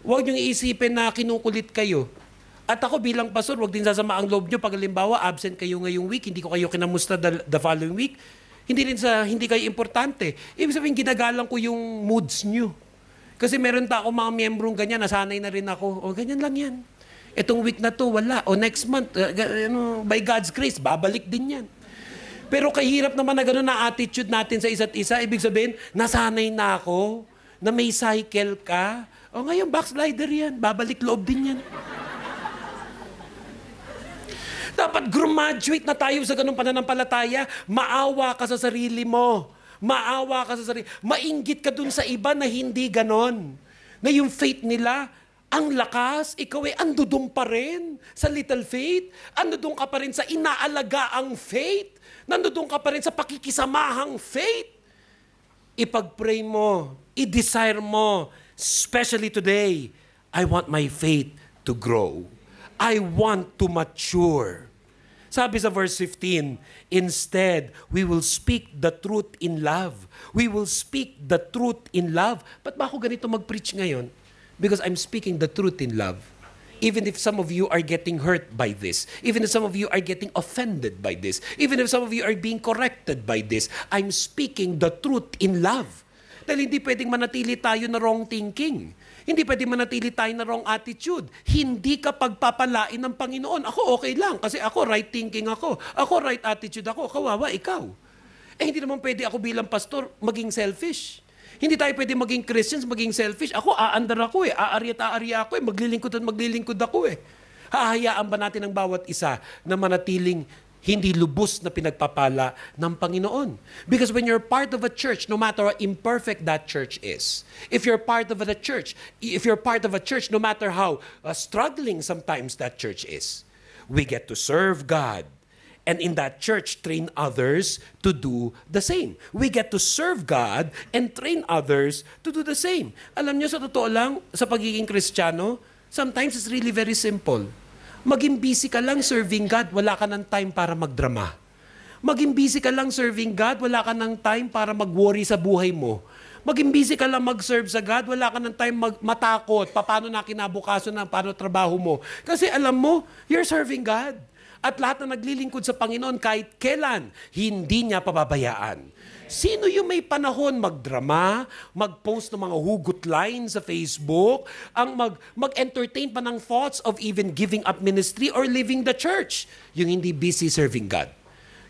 Huwag nyo iisipin na kinukulit kayo. At ako bilang pastor, huwag din sasama ang loob nyo pag halimbawa absent kayo ngayong week, hindi ko kayo kinamusta the following week. Hindi kayo importante. Ibig sabihin, ginagalang ko yung moods nyo. Kasi meron ako mga miyembrong ganyan, nasanay na rin ako. Ganyan lang yan. Itong week na to, wala. Next month, by God's grace, babalik din yan. Pero kahirap naman na gano'n na attitude natin sa isa't isa. Ibig sabihin, nasanay na ako, na may cycle ka. Ngayon, backslider yan. Babalik loob din yan. Dapat graduate na tayo sa ganung pananampalataya. Maawa ka sa sarili mo. Maawa ka sa sarili. Mainggit ka dun sa iba na hindi ganon. Na yung faith nila, ang lakas, ikaw andudong pa rin sa little faith. Andudong ka pa rin sa inaalagaang faith. Nandudong ka pa rin sa pakikisamahang faith. Ipag-pray mo, i-desire mo, especially today, I want my faith to grow. I want to mature. Sabi sa verse 15, instead, we will speak the truth in love. We will speak the truth in love. Ba't ba ako ganito mag-preach ngayon? Because I'm speaking the truth in love. Even if some of you are getting hurt by this, even if some of you are getting offended by this, even if some of you are being corrected by this, I'm speaking the truth in love. Dahil hindi pwedeng manatili tayo na wrong thinking. Hindi pwedeng manatili tayo na wrong attitude. Hindi ka pagpapalain ng Panginoon. Ako okay lang kasi ako right thinking ako. Ako right attitude ako. Kawawa, ikaw. Hindi naman pwede ako bilang pastor maging selfish. Hindi tayo pwede maging Christians, maging selfish. Ako, aandar ako aari at aari ako maglilingkod at maglilingkod ako Hahayaan ba natin ang bawat isa na manatiling hindi lubos na pinagpapala ng Panginoon? Because when you're part of a church, no matter how imperfect that church is, if you're part of a church, no matter how struggling sometimes that church is, we get to serve God. And in that church, train others to do the same. We get to serve God and train others to do the same. Alam niyo, sa totoo lang, sa pagiging Kristiyano, sometimes it's really very simple. Maging busy ka lang serving God, wala ka ng time para magdrama. Maging busy ka lang serving God, wala ka ng time para mag-worry sa buhay mo. Maging busy ka lang mag-serve sa God, wala ka ng time matakot, paano na kinabukaso na, paano trabaho mo. Kasi alam mo, you're serving God. At lahat na naglilingkod sa Panginoon kahit kailan, hindi niya pababayaan. Sino yung may panahon magdrama, mag-post ng mga hugot lines sa Facebook, ang mag-entertain pa ng thoughts of even giving up ministry or leaving the church? Yung hindi busy serving God.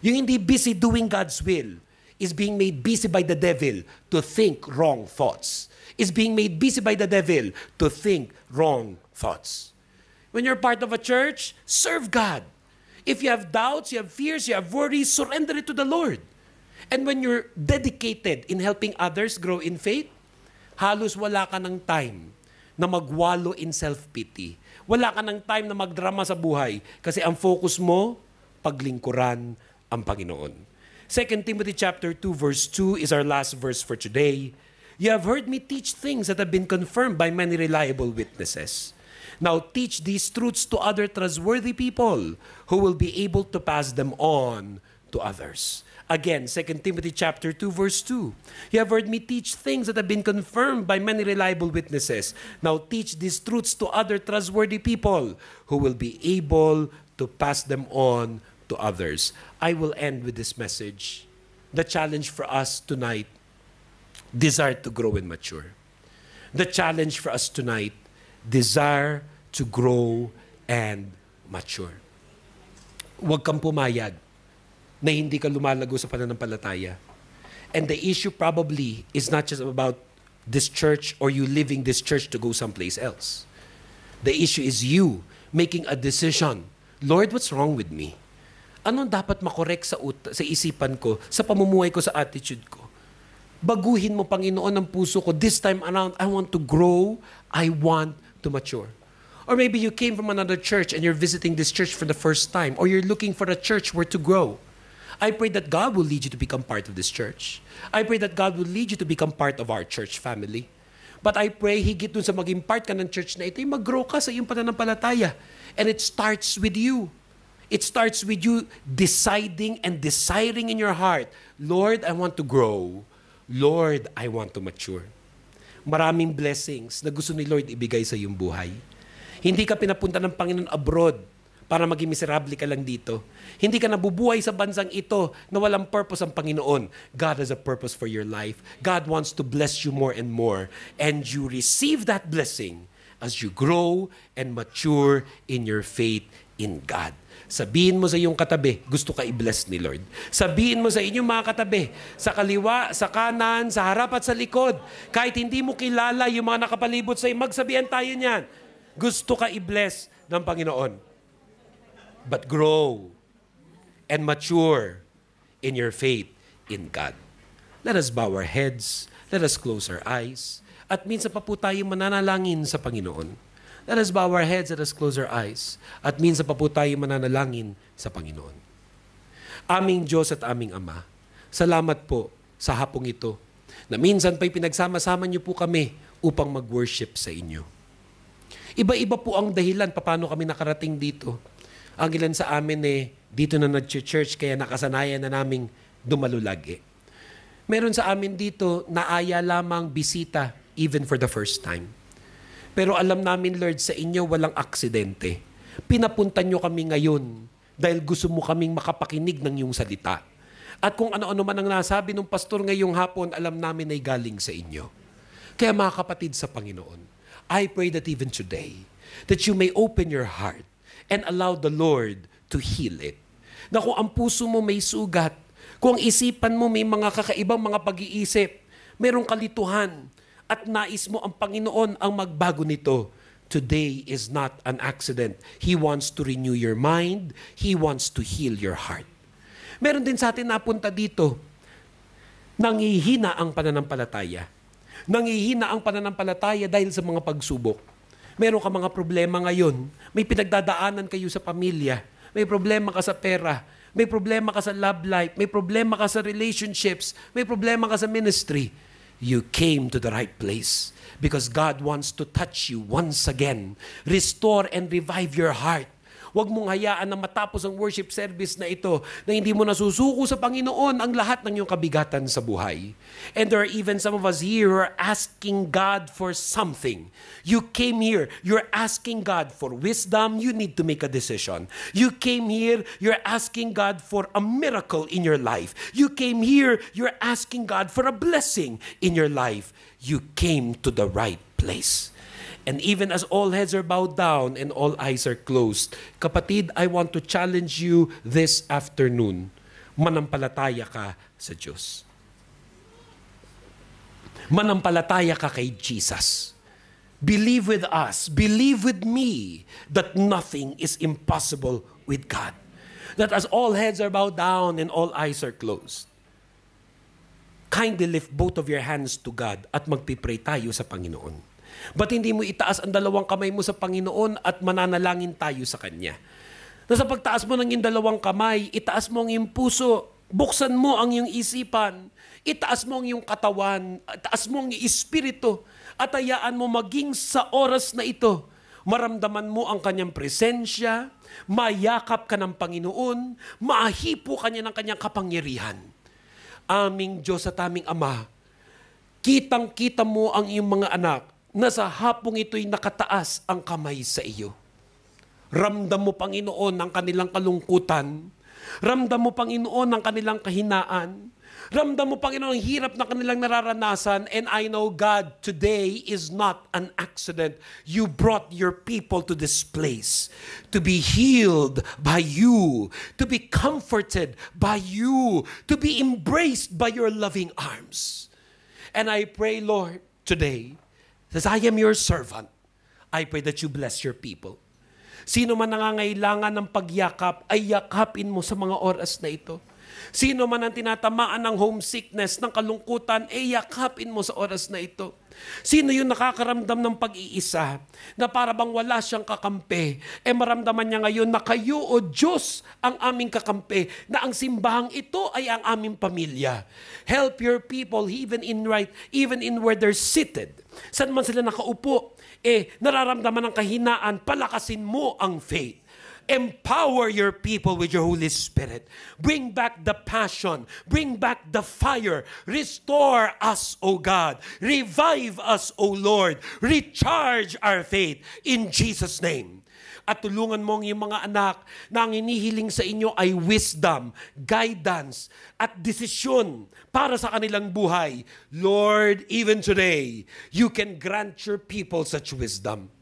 Yung hindi busy doing God's will is being made busy by the devil to think wrong thoughts. Is being made busy by the devil to think wrong thoughts. When you're part of a church, serve God. If you have doubts, you have fears, you have worries, surrender it to the Lord. And when you're dedicated in helping others grow in faith, halos wala ka ng time na magwalo in self-pity. Wala ka ng time na magdrama sa buhay kasi ang focus mo, paglingkuran ang Panginoon. 2 Timothy chapter 2 verse 2 is our last verse for today. You have heard me teach things that have been confirmed by many reliable witnesses. Now teach these truths to other trustworthy people who will be able to pass them on to others. Again, 2 Timothy chapter 2 verse 2. You have heard me teach things that have been confirmed by many reliable witnesses. Now teach these truths to other trustworthy people who will be able to pass them on to others. I will end with this message. The challenge for us tonight, desire to grow and mature. The challenge for us tonight, desire to grow and mature. Huwag kang pumayag na hindi ka lumalago sa pananampalataya. And the issue probably is not just about this church or you leaving this church to go someplace else. The issue is you making a decision. Lord, what's wrong with me? Anong dapat makorek sa isipan ko, sa pamumuhay ko, sa attitude ko? Baguhin mo, Panginoon, ang puso ko. This time around, I want to grow. I want to mature. Or maybe you came from another church and you're visiting this church for the first time, or you're looking for a church where to grow. I pray that God will lead you to become part of this church. I pray that God will lead you to become part of our church family. But I pray, higit dun sa maging part ka ng church na ito, mag-grow ka sa iyong pananampalataya. And it starts with you. It starts with you deciding and desiring in your heart, Lord, I want to grow. Lord, I want to mature. Maraming blessings na gusto ni Lord ibigay sa iyong buhay. Hindi ka pinapunta ng Panginoon abroad para maging miserable ka lang dito. Hindi ka nabubuhay sa bansang ito na walang purpose ang Panginoon. God has a purpose for your life. God wants to bless you more and more. And you receive that blessing as you grow and mature in your faith in God. Sabihin mo sa iyong katabi, gusto ka i-bless ni Lord. Sabihin mo sa inyong mga katabi, sa kaliwa, sa kanan, sa harap at sa likod, kahit hindi mo kilala yung mga nakapalibot sa iyo, magsabihan tayo niyan. Gusto ka i-bless ng Panginoon. But grow and mature in your faith in God. Let us bow our heads. Let us close our eyes. At minsan pa po tayo mananalangin sa Panginoon. Let us bow our heads, let us close our eyes. At minsan pa po tayo mananalangin sa Panginoon. Aming Diyos at aming Ama, salamat po sa hapong ito na minsan pa'y pinagsama-sama niyo po kami upang mag-worship sa inyo. Iba-iba po ang dahilan paano kami nakarating dito. Ang ilan sa amin dito na nag-church kaya nakasanayan na naming dumalo lagi. Meron sa amin dito naaya lamang bisita even for the first time. Pero alam namin, Lord, sa inyo walang aksidente. Pinapunta nyo kami ngayon dahil gusto mo kaming makapakinig ng iyong salita. At kung ano-ano man ang nasabi ng pastor ngayong hapon, alam namin ay galing sa inyo. Kaya mga kapatid sa Panginoon, I pray that even today, that you may open your heart and allow the Lord to heal it. Na kung ang puso mo may sugat, kung ang isipan mo may mga kakaibang mga pag-iisip, merong kalituhan, at nais mo ang Panginoon ang magbago nito, today is not an accident. He wants to renew your mind. He wants to heal your heart. Meron din sa atin napunta dito, nangihina ang pananampalataya. Nangihina ang pananampalataya dahil sa mga pagsubok. Meron ka mga problema ngayon. May pinagdadaanan kayo sa pamilya. May problema ka sa pera. May problema ka sa love life. May problema ka sa relationships. May problema ka sa ministry. You came to the right place because God wants to touch you once again. Restore and revive your heart. Huwag mong hayaan na matapos ang worship service na ito na hindi mo nasusuko sa Panginoon ang lahat ng iyong kabigatan sa buhay. And there are even some of us here who are asking God for something. You came here, you're asking God for wisdom, you need to make a decision. You came here, you're asking God for a miracle in your life. You came here, you're asking God for a blessing in your life. You came to the right place. And even as all heads are bowed down and all eyes are closed, kapatid, I want to challenge you this afternoon. Manampalataya ka sa Diyos. Manampalataya ka kay Jesus. Believe with us, believe with me that nothing is impossible with God. That as all heads are bowed down and all eyes are closed, kindly lift both of your hands to God at magpipray tayo sa Panginoon. Ba't hindi mo itaas ang dalawang kamay mo sa Panginoon at mananalangin tayo sa Kanya? Nasa pagtaas mo ng iyong dalawang kamay, itaas mo ang iyong puso, buksan mo ang iyong isipan, itaas mo ang iyong katawan, itaas mo ang iyong espiritu, at hayaan mo maging sa oras na ito, maramdaman mo ang Kanyang presensya, mayakap ka ng Panginoon, maahipo ka niya ng Kanyang kapangyarihan. Aming Diyos at aming Ama, kitang-kita mo ang iyong mga anak na sa hapong ito'y nakataas ang kamay sa iyo. Ramdam mo, Panginoon, ang kanilang kalungkutan. Ramdam mo, Panginoon, ang kanilang kahinaan. Ramdam mo, Panginoon, ang hirap na kanilang nararanasan. And I know, God, today is not an accident. You brought your people to this place to be healed by you, to be comforted by you, to be embraced by your loving arms. And I pray, Lord, today, as I am your servant, I pray that you bless your people. Sino man nangangailangan ng pagyakap, ay yakapin mo sa mga oras na ito. Sino man ang tinatamaan ng homesickness, ng kalungkutan, ay yakapin mo sa oras na ito. Sino yung nakakaramdam ng pag-iisa, na para bang wala siyang kakampi, maramdaman niya ngayon na kayo, O Diyos, ang aming kakampi, na ang simbahang ito ay ang aming pamilya. Help your people even in where they're seated. Saan man sila nakaupo, nararamdaman ng kahinaan, palakasin mo ang faith. Empower your people with your Holy Spirit. Bring back the passion. Bring back the fire. Restore us, O God. Revive us, O Lord. Recharge our faith in Jesus' name. At tulungan mo ang iyong mga anak na ang inihiling sa inyo ay wisdom, guidance, at desisyon para sa kanilang buhay. Lord, even today, you can grant your people such wisdom.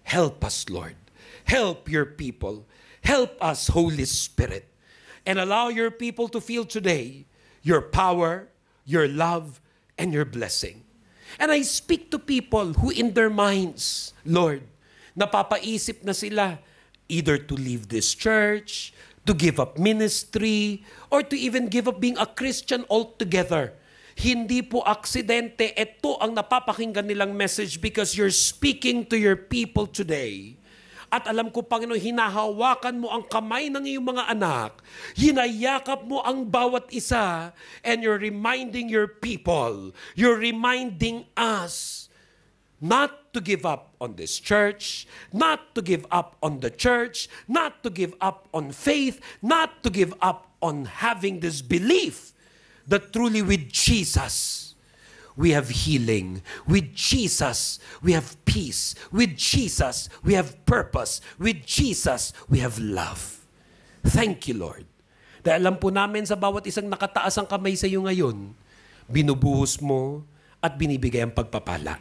Help us, Lord. Help your people. Help us, Holy Spirit. And allow your people to feel today your power, your love, and your blessing. And I speak to people who in their minds, Lord, napapaisip na sila either to leave this church, to give up ministry, or to even give up being a Christian altogether. Hindi po aksidente, ito ang napapakinggan nilang message because you're speaking to your people today. At alam ko, Panginoon, hinahawakan mo ang kamay ng iyong mga anak, hinayakap mo ang bawat isa, and you're reminding your people, you're reminding us, not to give up on this church, not to give up on the church, not to give up on faith, not to give up on having this belief that truly with Jesus, we have healing. With Jesus, we have peace. With Jesus, we have purpose. With Jesus, we have love. Thank you, Lord. Dahil alam po namin sa bawat isang nakataas ang kamay sa iyo ngayon, binubuhos mo at binibigay ang pagpapala.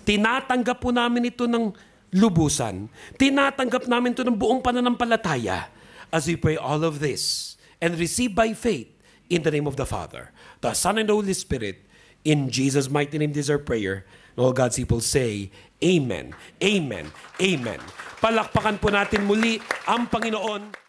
Tinatanggap po namin ito ng lubusan. Tinatanggap namin ito ng buong pananampalataya as we pray all of this and receive by faith in the name of the Father, the Son, and the Holy Spirit. In Jesus' mighty name, this is our prayer. And all God's people say, Amen, Amen, Amen. Palakpakan po natin muli ang Panginoon.